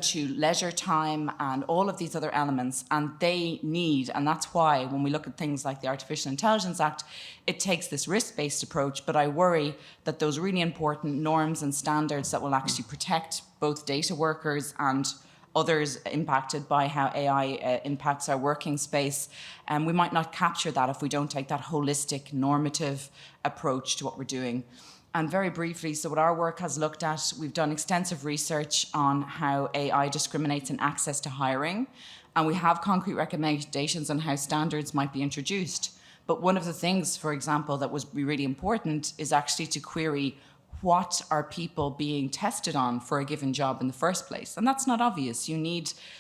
to leisure time, and all of these other elements. And they need, and that's why when we look at things like the Artificial Intelligence Act, it takes this risk-based approach. But I worry that those really important norms and standards that will actually protect both data workers and others impacted by how AI impacts our working space, and we might not capture that if we don't take that holistic normative approach to what we're doing. And very briefly, so what our work has looked at, we've done extensive research on how AI discriminates in access to hiring, and we have concrete recommendations on how standards might be introduced. But one of the things, for example, that was really important is actually to query what are people being tested on for a given job in the first place? And that's not obvious.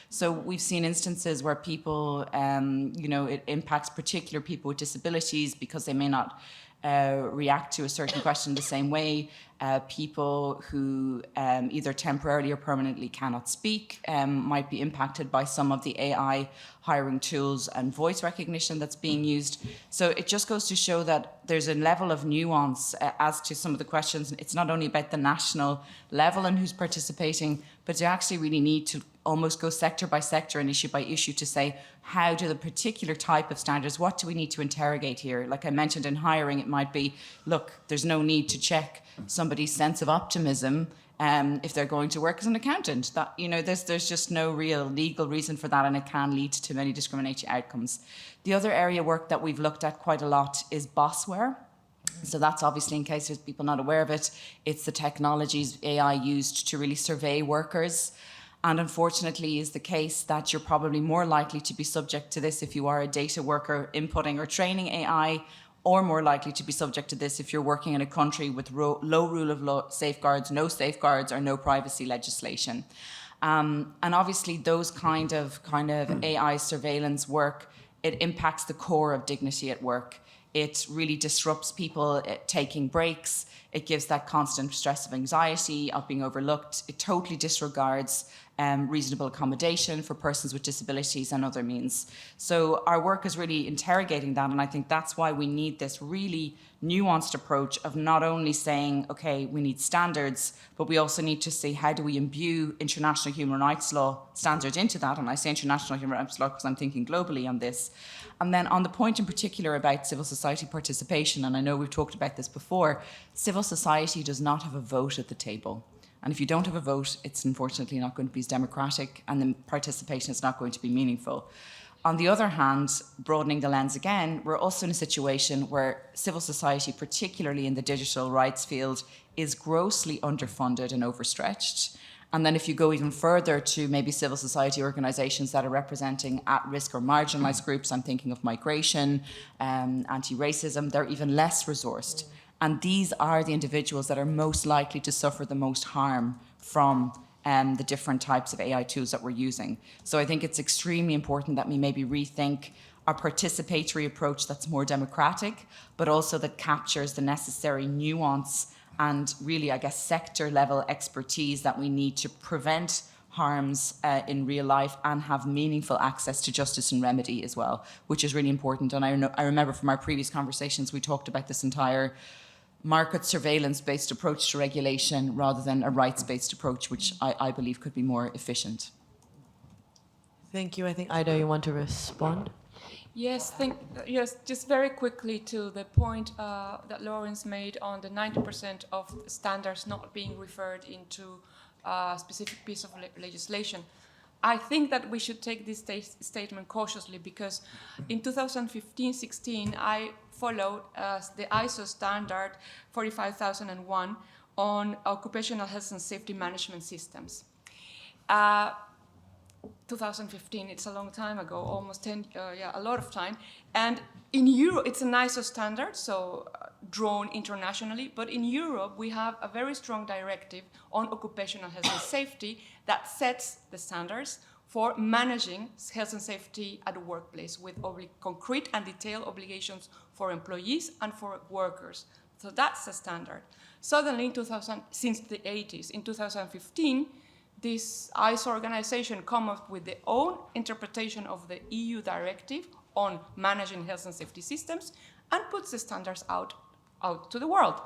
So we've seen instances where people, it impacts particular people with disabilities because they may not react to a certain question the same way. People who either temporarily or permanently cannot speak might be impacted by some of the AI hiring tools and voice recognition that's being used. So it just goes to show that there's a level of nuance as to some of the questions. It's not only about the national level and who's participating, but you actually really need to almost go sector by sector and issue by issue to say, how do the particular type of standards, what do we need to interrogate here? Like I mentioned in hiring, it might be, look, there's no need to check somebody's sense of optimism if they're going to work as an accountant. That, you know, there's just no real legal reason for that, and it can lead to many discriminatory outcomes. The other area of work that we've looked at quite a lot is bossware. So that's obviously, in case there's people not aware of it, it's the technologies AI used to really survey workers. And unfortunately is the case that you're probably more likely to be subject to this if you are a data worker inputting or training AI, or more likely to be subject to this if you're working in a country with low rule of law safeguards, no safeguards, or no privacy legislation. And obviously those kind of AI surveillance work, it impacts the core of dignity at work. It really disrupts people taking breaks. It gives that constant stress of anxiety, of being overlooked. It totally disregards reasonable accommodation for persons with disabilities and other means. So our work is really interrogating that, and I think that's why we need this really nuanced approach of not only saying, okay, we need standards, but we also need to see how do we imbue international human rights law standards into that. And I say international human rights law because I'm thinking globally on this. And then on the point in particular about civil society participation, and I know we've talked about this before, civil society does not have a vote at the table. And if you don't have a vote, it's unfortunately not going to be as democratic, and the participation is not going to be meaningful. On the other hand, broadening the lens again, we're also in a situation where civil society, particularly in the digital rights field, is grossly underfunded and overstretched. And then if you go even further to maybe civil society organizations that are representing at-risk or marginalized groups, I'm thinking of migration, anti-racism, they're even less resourced. And these are the individuals that are most likely to suffer the most harm from the different types of AI tools that we're using. So I think it's extremely important that we maybe rethink a participatory approach that's more democratic, but also that captures the necessary nuance and really, I guess, sector level expertise that we need to prevent harms in real life and have meaningful access to justice and remedy as well, which is really important. And I remember from our previous conversations, we talked about this entire market surveillance-based approach to regulation rather than a rights-based approach, which I believe could be more efficient. Thank you. I think, Aida, you want to respond? Yes, just very quickly to the point that Lawrence made on the 90% of standards not being referred into a specific piece of legislation. I think that we should take this statement cautiously, because in 2015-16, I followed the ISO standard 45001 on occupational health and safety management systems. 2015, it's a long time ago, almost 10, a lot of time. And in Europe, it's an ISO standard, so drawn internationally, but in Europe, we have a very strong directive on occupational health and safety that sets the standards for managing health and safety at the workplace with concrete and detailed obligations for employees and for workers. So that's the standard. Suddenly, since the 80s, in 2015, this ISO organization come up with their own interpretation of the EU directive on managing health and safety systems and puts the standards out to the world.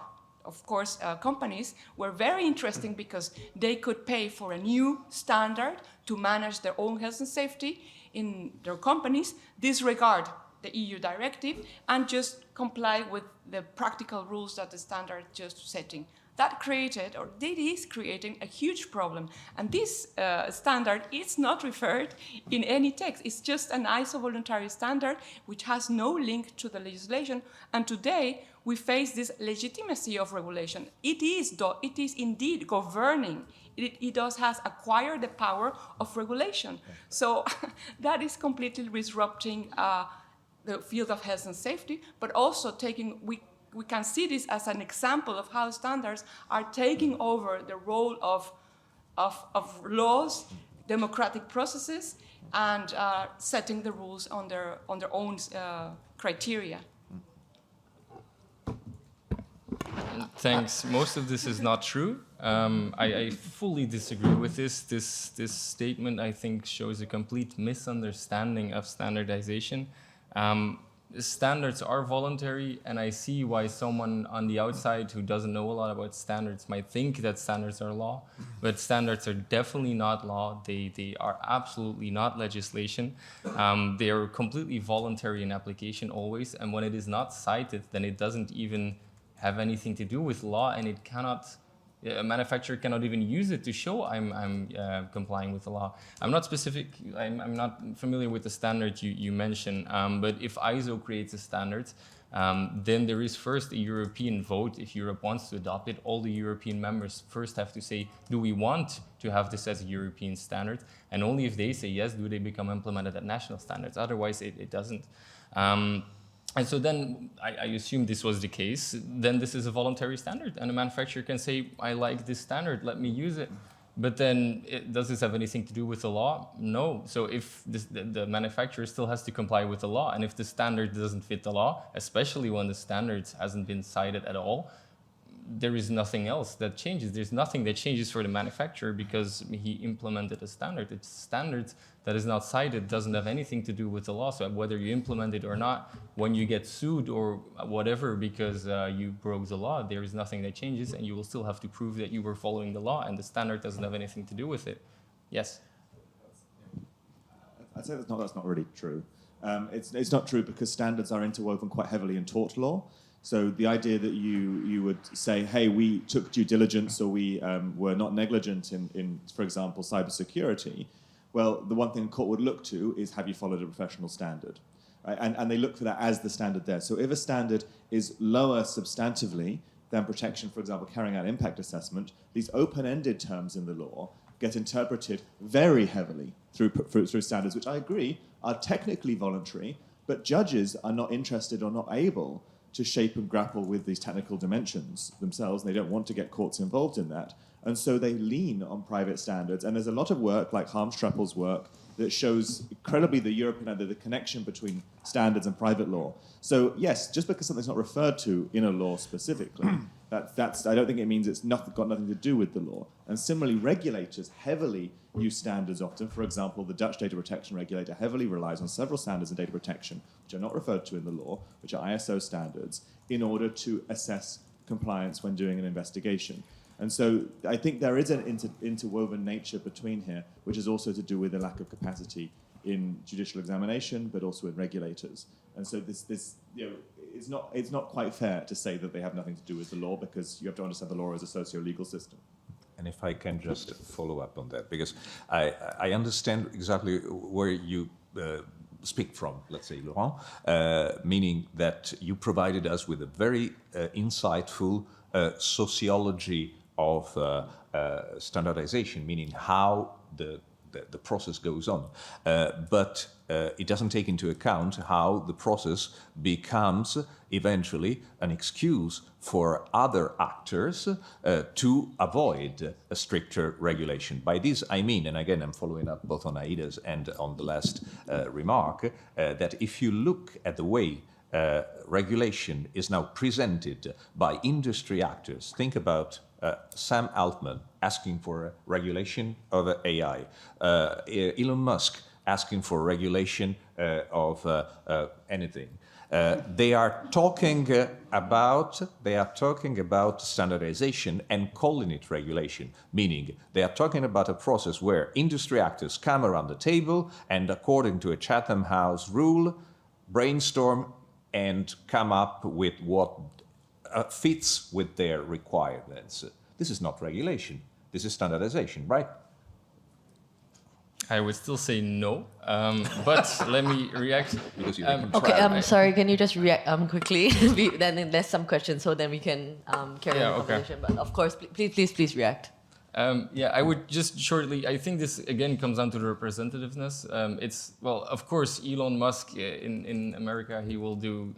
Of course, companies were very interesting because they could pay for a new standard to manage their own health and safety in their companies, disregard the EU directive, and just comply with the practical rules that the standard just setting. That created, or it is creating, a huge problem. And this standard is not referred in any text. It's just an ISO voluntary standard which has no link to the legislation. And today, we face this legitimacy of regulation. It is indeed governing. It has acquired the power of regulation. So that is completely disrupting the field of health and safety, but also we can see this as an example of how standards are taking over the role of laws, democratic processes, and setting the rules on their own criteria. Thanks. Most of this is not true. I fully disagree with this. This statement, I think, shows a complete misunderstanding of standardization. Standards are voluntary, and I see why someone on the outside who doesn't know a lot about standards might think that standards are law, but standards are definitely not law. They are absolutely not legislation. They are completely voluntary in application always, and when it is not cited, then it doesn't even have anything to do with law, and it cannot. A manufacturer cannot even use it to show I'm complying with the law. I'm not specific. I'm not familiar with the standard you mentioned. But if ISO creates a standard, then there is first a European vote. If Europe wants to adopt it, all the European members first have to say, do we want to have this as a European standard? And only if they say yes, do they become implemented at national standards. Otherwise, it doesn't. And so then I assume this was the case. Then this is a voluntary standard, and a manufacturer can say, I like this standard, let me use it. But then does this have anything to do with the law? No. So if the manufacturer still has to comply with the law, and if the standard doesn't fit the law, especially when the standard hasn't been cited at all, there is nothing else that changes. There's nothing that changes for the manufacturer because he implemented a standard. It's standard that is not cited, doesn't have anything to do with the law. So whether you implement it or not, when you get sued or whatever because you broke the law, there is nothing that changes, and you will still have to prove that you were following the law, and the standard doesn't have anything to do with it. Yes? I'd say that's not really true. It's not true because standards are interwoven quite heavily in tort law. So the idea that you would say, hey, we took due diligence or we were not negligent in, for example, cybersecurity, well, the one thing a court would look to is have you followed a professional standard? Right? And they look for that as the standard there. So if a standard is lower substantively than protection, for example, carrying out impact assessment, these open-ended terms in the law get interpreted very heavily through standards, which I agree are technically voluntary, but judges are not interested or not able to shape and grapple with these technical dimensions themselves. They don't want to get courts involved in that. And so they lean on private standards. And there's a lot of work, like Harmstrappel's work, that shows incredibly the connection between standards and private law. So yes, just because something's not referred to in a law specifically, that's I don't think it means it's got nothing to do with the law. And similarly, regulators heavily use standards often. For example, the Dutch data protection regulator heavily relies on several standards in data protection, which are not referred to in the law, which are ISO standards, in order to assess compliance when doing an investigation. And so I think there is an interwoven nature between here, which is also to do with the lack of capacity in judicial examination, but also in regulators. And so this it's not quite fair to say that they have nothing to do with the law, because you have to understand the law as a socio-legal system. And if I can just follow up on that, because I understand exactly where you speak from, let's say, Laurent, meaning that you provided us with a very insightful sociology of standardization, meaning how the process goes on. But it doesn't take into account how the process becomes eventually an excuse for other actors to avoid a stricter regulation. By this I mean, and again I'm following up both on Aida's and on the last remark, that if you look at the way regulation is now presented by industry actors, think about Sam Altman asking for a regulation of AI, Elon Musk asking for regulation of anything. They are talking about standardization and calling it regulation, meaning they are talking about a process where industry actors come around the table and, according to a Chatham House rule, brainstorm and come up with what fits with their requirements. This is not regulation. This is standardization, right? I would still say no, but let me react. Okay, I'm sorry. Can you just react quickly? Then there's some questions, so then we can carry on the conversation. But of course, please react. I would just shortly, I think this again comes down to the representativeness. Of course, Elon Musk in America, he will do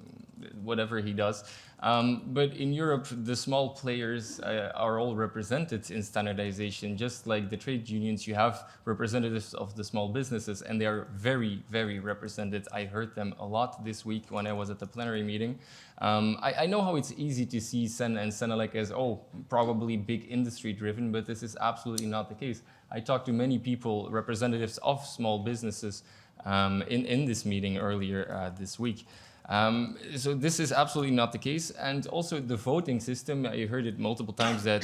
whatever he does. But in Europe, the small players are all represented in standardization. Just like the trade unions, you have representatives of the small businesses, and they are very, very represented. I heard them a lot this week when I was at the plenary meeting. I know how it's easy to see CEN and CENELEC as, probably big industry driven, but this is absolutely not the case. I talked to many people, representatives of small businesses, in this meeting earlier this week. So this is absolutely not the case. And also the voting system, I heard it multiple times that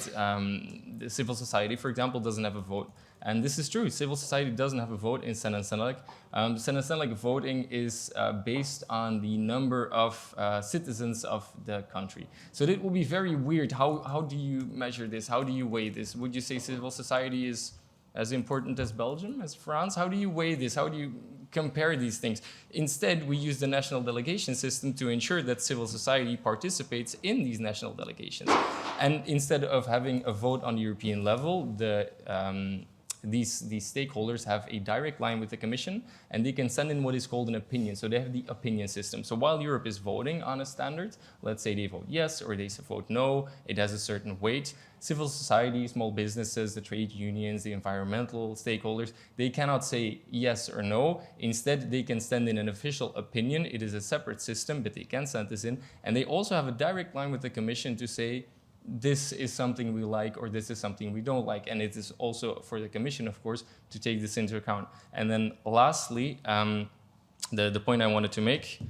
the civil society, for example, doesn't have a vote. And this is true. Civil society doesn't have a vote in CEN and CENELEC. CEN and CENELEC voting is based on the number of citizens of the country. So it will be very weird. How do you measure this? How do you weigh this? Would you say civil society is as important as Belgium, as France? How do you weigh this? How do you compare these things? Instead, we use the national delegation system to ensure that civil society participates in these national delegations. And instead of having a vote on the European level, these stakeholders have a direct line with the Commission, and they can send in what is called an opinion. So they have the opinion system. So while Europe is voting on a standard, let's say they vote yes or they vote no, it has a certain weight. Civil society, small businesses, the trade unions, the environmental stakeholders, they cannot say yes or no. Instead, they can send in an official opinion. It is a separate system, but they can send this in. And they also have a direct line with the Commission to say, this is something we like or this is something we don't like. And it is also for the Commission, of course, to take this into account. And then lastly, the point I wanted to make,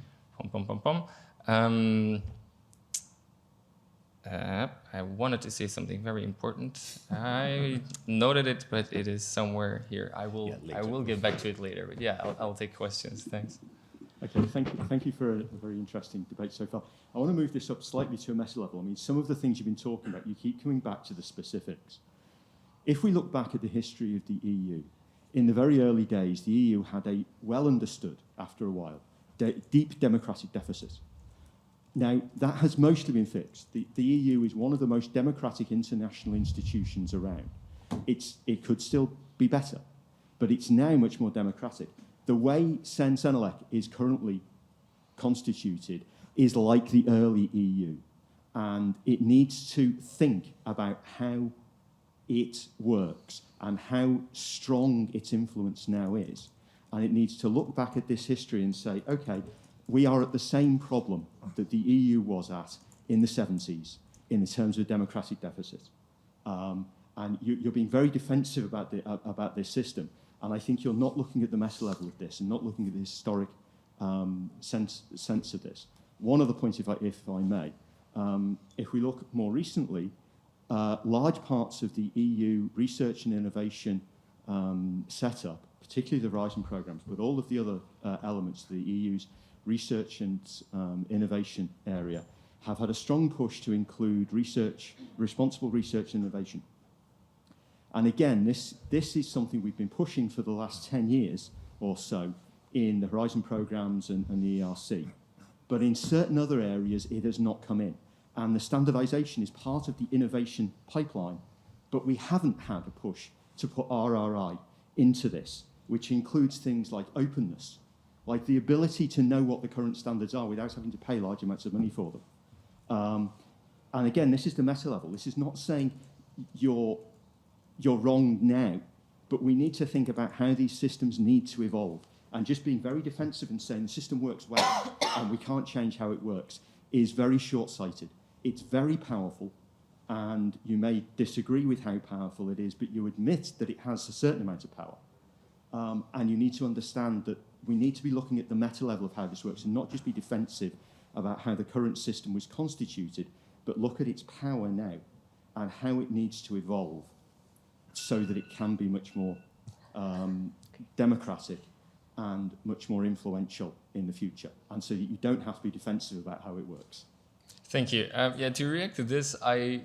I wanted to say something very important. I noted it, but it is somewhere here. I will get back to it later, but yeah, I'll take questions. Thanks. Okay, thank you for a very interesting debate so far. I want to move this up slightly to a meta level. I mean, some of the things you've been talking about, you keep coming back to the specifics. If we look back at the history of the EU, in the very early days, the EU had a well understood, after a while, deep democratic deficit. Now, that has mostly been fixed. The EU is one of the most democratic international institutions around. It could still be better, but it's now much more democratic. The way CENELEC is currently constituted is like the early EU, and it needs to think about how it works and how strong its influence now is. And it needs to look back at this history and say, okay, we are at the same problem that the EU was at in the 70s in terms of democratic deficit. And you're being very defensive about this system. And I think you're not looking at the meta level of this and not looking at the historic sense of this. One other point, if I may, if we look more recently, large parts of the EU research and innovation setup, particularly the Horizon programs, but all of the other elements of the EU's research and innovation area, have had a strong push to include responsible research and innovation. And again, this is something we've been pushing for the last 10 years or so in the Horizon programs and the ERC. But in certain other areas, it has not come in. And the standardization is part of the innovation pipeline, but we haven't had a push to put RRI into this, which includes things like openness, like the ability to know what the current standards are without having to pay large amounts of money for them. And again, this is the meta level. This is not saying you're wrong now, but we need to think about how these systems need to evolve. And just being very defensive and saying the system works well and we can't change how it works is very short-sighted. It's very powerful, and you may disagree with how powerful it is, but you admit that it has a certain amount of power. And you need to understand that we need to be looking at the meta level of how this works and not just be defensive about how the current system was constituted, but look at its power now and how it needs to evolve so that it can be much more democratic and much more influential in the future, and so that you don't have to be defensive about how it works. Thank you. To react to this, I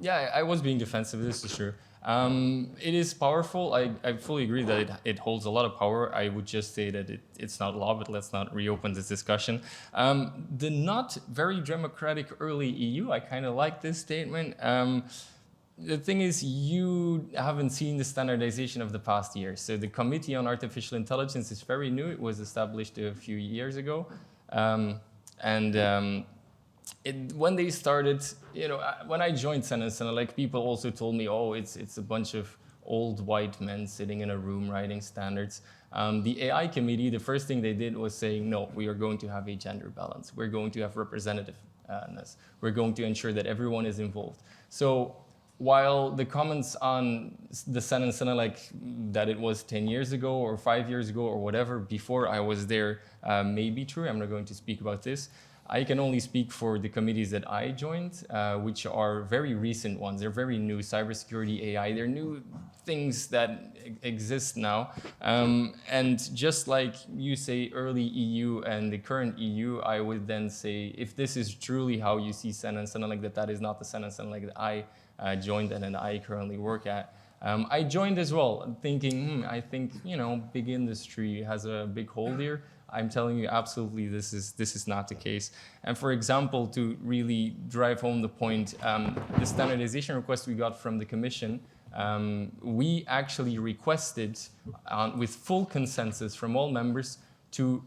was being defensive. This is true. It is powerful. I fully agree that it holds a lot of power. I would just say that it's not law, but let's not reopen this discussion. The not very democratic early EU, I kind of like this statement. The thing is, you haven't seen the standardization of the past years. So the Committee on Artificial Intelligence is very new. It was established a few years ago. And when they started, when I joined CENELEC, people also told me, oh, it's a bunch of old white men sitting in a room writing standards. The AI committee, the first thing they did was saying, no, we are going to have a gender balance. We're going to have representativeness. We're going to ensure that everyone is involved. So while the comments on the CENELEC that it was 10 years ago or 5 years ago or whatever, before I was there, may be true, I'm not going to speak about this. I can only speak for the committees that I joined, which are very recent ones. They're very new, cybersecurity, AI. They're new things that exist now. And just like you say early EU and the current EU, I would then say, if this is truly how you see CENELEC, that is not the CENELEC that I joined and I currently work at. I joined as well, thinking, I think, big industry has a big hole here. I'm telling you, absolutely, this is not the case. And for example, to really drive home the point, the standardization request we got from the Commission, we actually requested, with full consensus from all members, for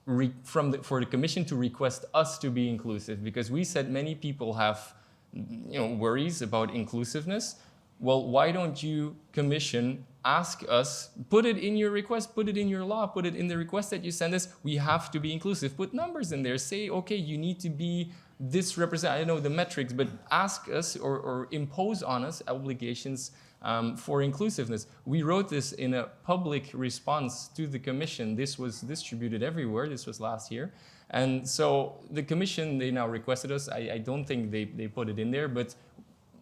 the Commission to request us to be inclusive, because we said many people have, worries about inclusiveness. Well, why don't you, Commission, ask us, put it in your request, put it in your law, put it in the request that you send us, we have to be inclusive. Put numbers in there, say, okay, you need to be this represent, I know the metrics, but ask us or impose on us obligations for inclusiveness. We wrote this in a public response to the Commission. This was distributed everywhere, this was last year. And so the Commission, they now requested us, I don't think they put it in there, but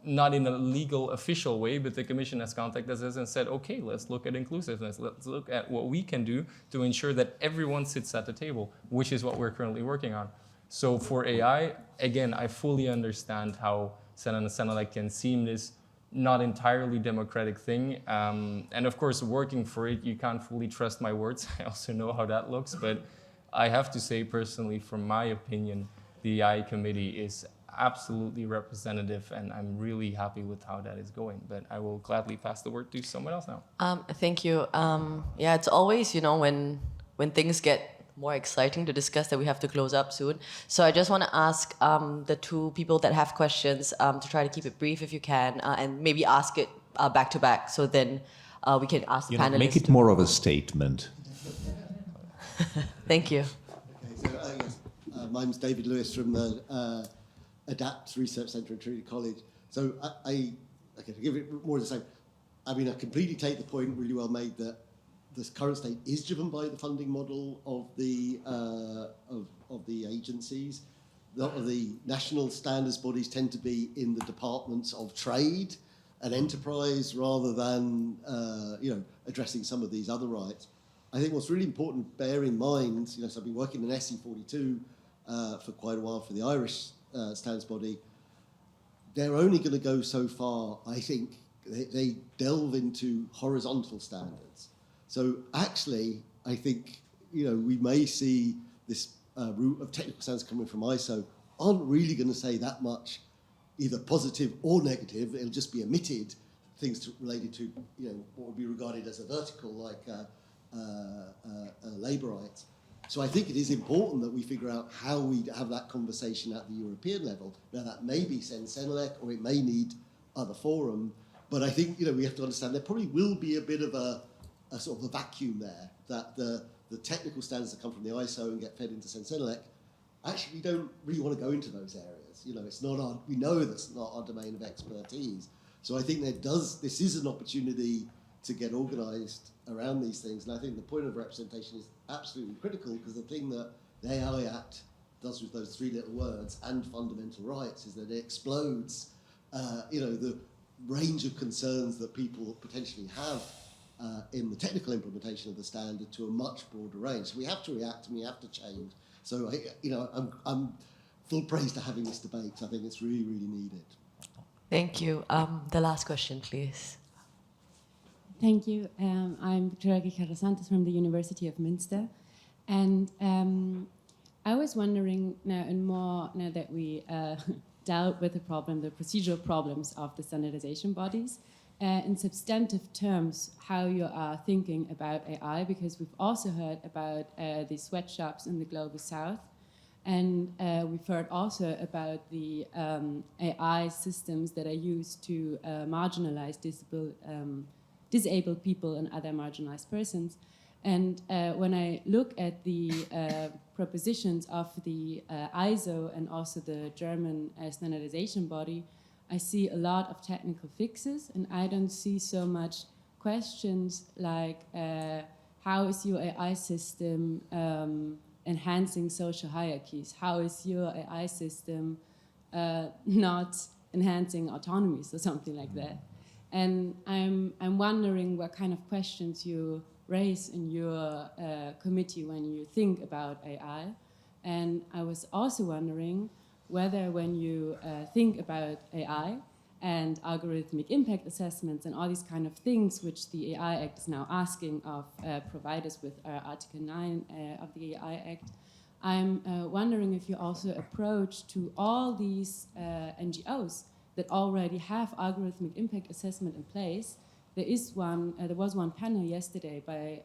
not in a legal official way, but the Commission has contacted us and said, okay, let's look at inclusiveness. Let's look at what we can do to ensure that everyone sits at the table, which is what we're currently working on. So for AI, again, I fully understand how CENELEC can seem this not entirely democratic thing. And of course, working for it, you can't fully trust my words. I also know how that looks, but I have to say personally, from my opinion, the AI committee is absolutely representative, and I'm really happy with how that is going. But I will gladly pass the word to someone else now. Thank you. Yeah, it's always, when things get more exciting to discuss that we have to close up soon. So I just want to ask the two people that have questions to try to keep it brief if you can, and maybe ask it back to back, so then we can ask the panelists. Make it more of a statement. Thank you. Okay, so yes, my name's David Lewis from the ADAPT Research Centre at Trinity College. So to give it more of the same, I completely take the point really well made that this current state is driven by the funding model of the agencies. A lot of the national standards bodies tend to be in the departments of trade and enterprise rather than addressing some of these other rights. I think what's really important to bear in mind, so I've been working in SE42 for quite a while for the Irish standards body. They're only going to go so far, I think. They delve into horizontal standards. So actually, I think we may see this route of technical standards coming from ISO aren't really going to say that much, either positive or negative. It'll just be omitted things related to what would be regarded as a vertical, like labour rights. So I think it is important that we figure out how we have that conversation at the European level. Now that may be CENELEC or it may need other forum, but I think we have to understand there probably will be a bit of a sort of a vacuum there, that the technical standards that come from the ISO and get fed into CENELEC, actually we don't really want to go into those areas. It's not we know that's not our domain of expertise. So I think this is an opportunity to get organised around these things. And I think the point of representation is absolutely critical, because the thing that the AI Act does with those three little words and fundamental rights is that it explodes, the range of concerns that people potentially have in the technical implementation of the standard to a much broader range. So we have to react and we have to change. So, I'm full praise to having this debate. I think it's really, really needed. Thank you. The last question, please. Thank you. I'm Victoria Guijarro-Santos from the University of Münster. And I was wondering now that we dealt with the procedural problems of the standardization bodies, in substantive terms, how you are thinking about AI, because we've also heard about the sweatshops in the Global South. And we've heard also about the AI systems that are used to marginalize disabled people and other marginalized persons. And when I look at the propositions of the ISO and also the German standardization body, I see a lot of technical fixes, and I don't see so much questions like how is your AI system enhancing social hierarchies? How is your AI system not enhancing autonomies or something like that? And I'm wondering what kind of questions you raise in your committee when you think about AI. And I was also wondering whether when you think about AI and algorithmic impact assessments and all these kind of things which the AI Act is now asking of providers with Article 9 of the AI Act, I'm wondering if you also approach to all these NGOs that already have algorithmic impact assessment in place. There was one panel yesterday by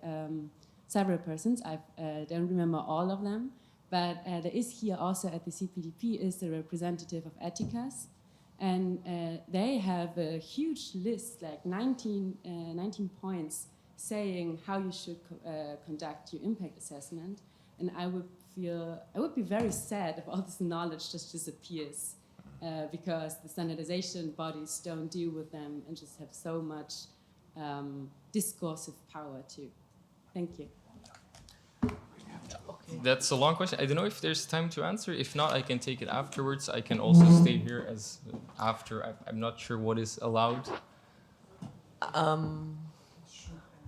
several persons. I don't remember all of them, but there is here also at the CPDP is the representative of Ethicas, and they have a huge list, like 19 points, saying how you should conduct your impact assessment. And I would be very sad if all this knowledge just disappears, because the standardization bodies don't deal with them and just have so much discursive power too. Thank you. That's a long question. I don't know if there's time to answer. If not, I can take it afterwards. I can also stay here as after. I'm not sure what is allowed.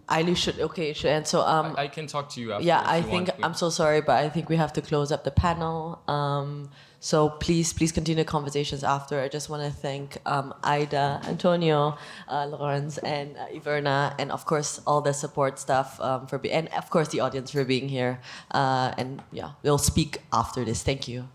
Ailey should answer. I can talk to you after. Yeah, if I you think want, I'm so sorry, but I think we have to close up the panel. So please continue conversations after. I just want to thank Aida, Antonio, Lawrence, and Iverna, and of course all the support staff and of course the audience for being here. And yeah, we'll speak after this. Thank you.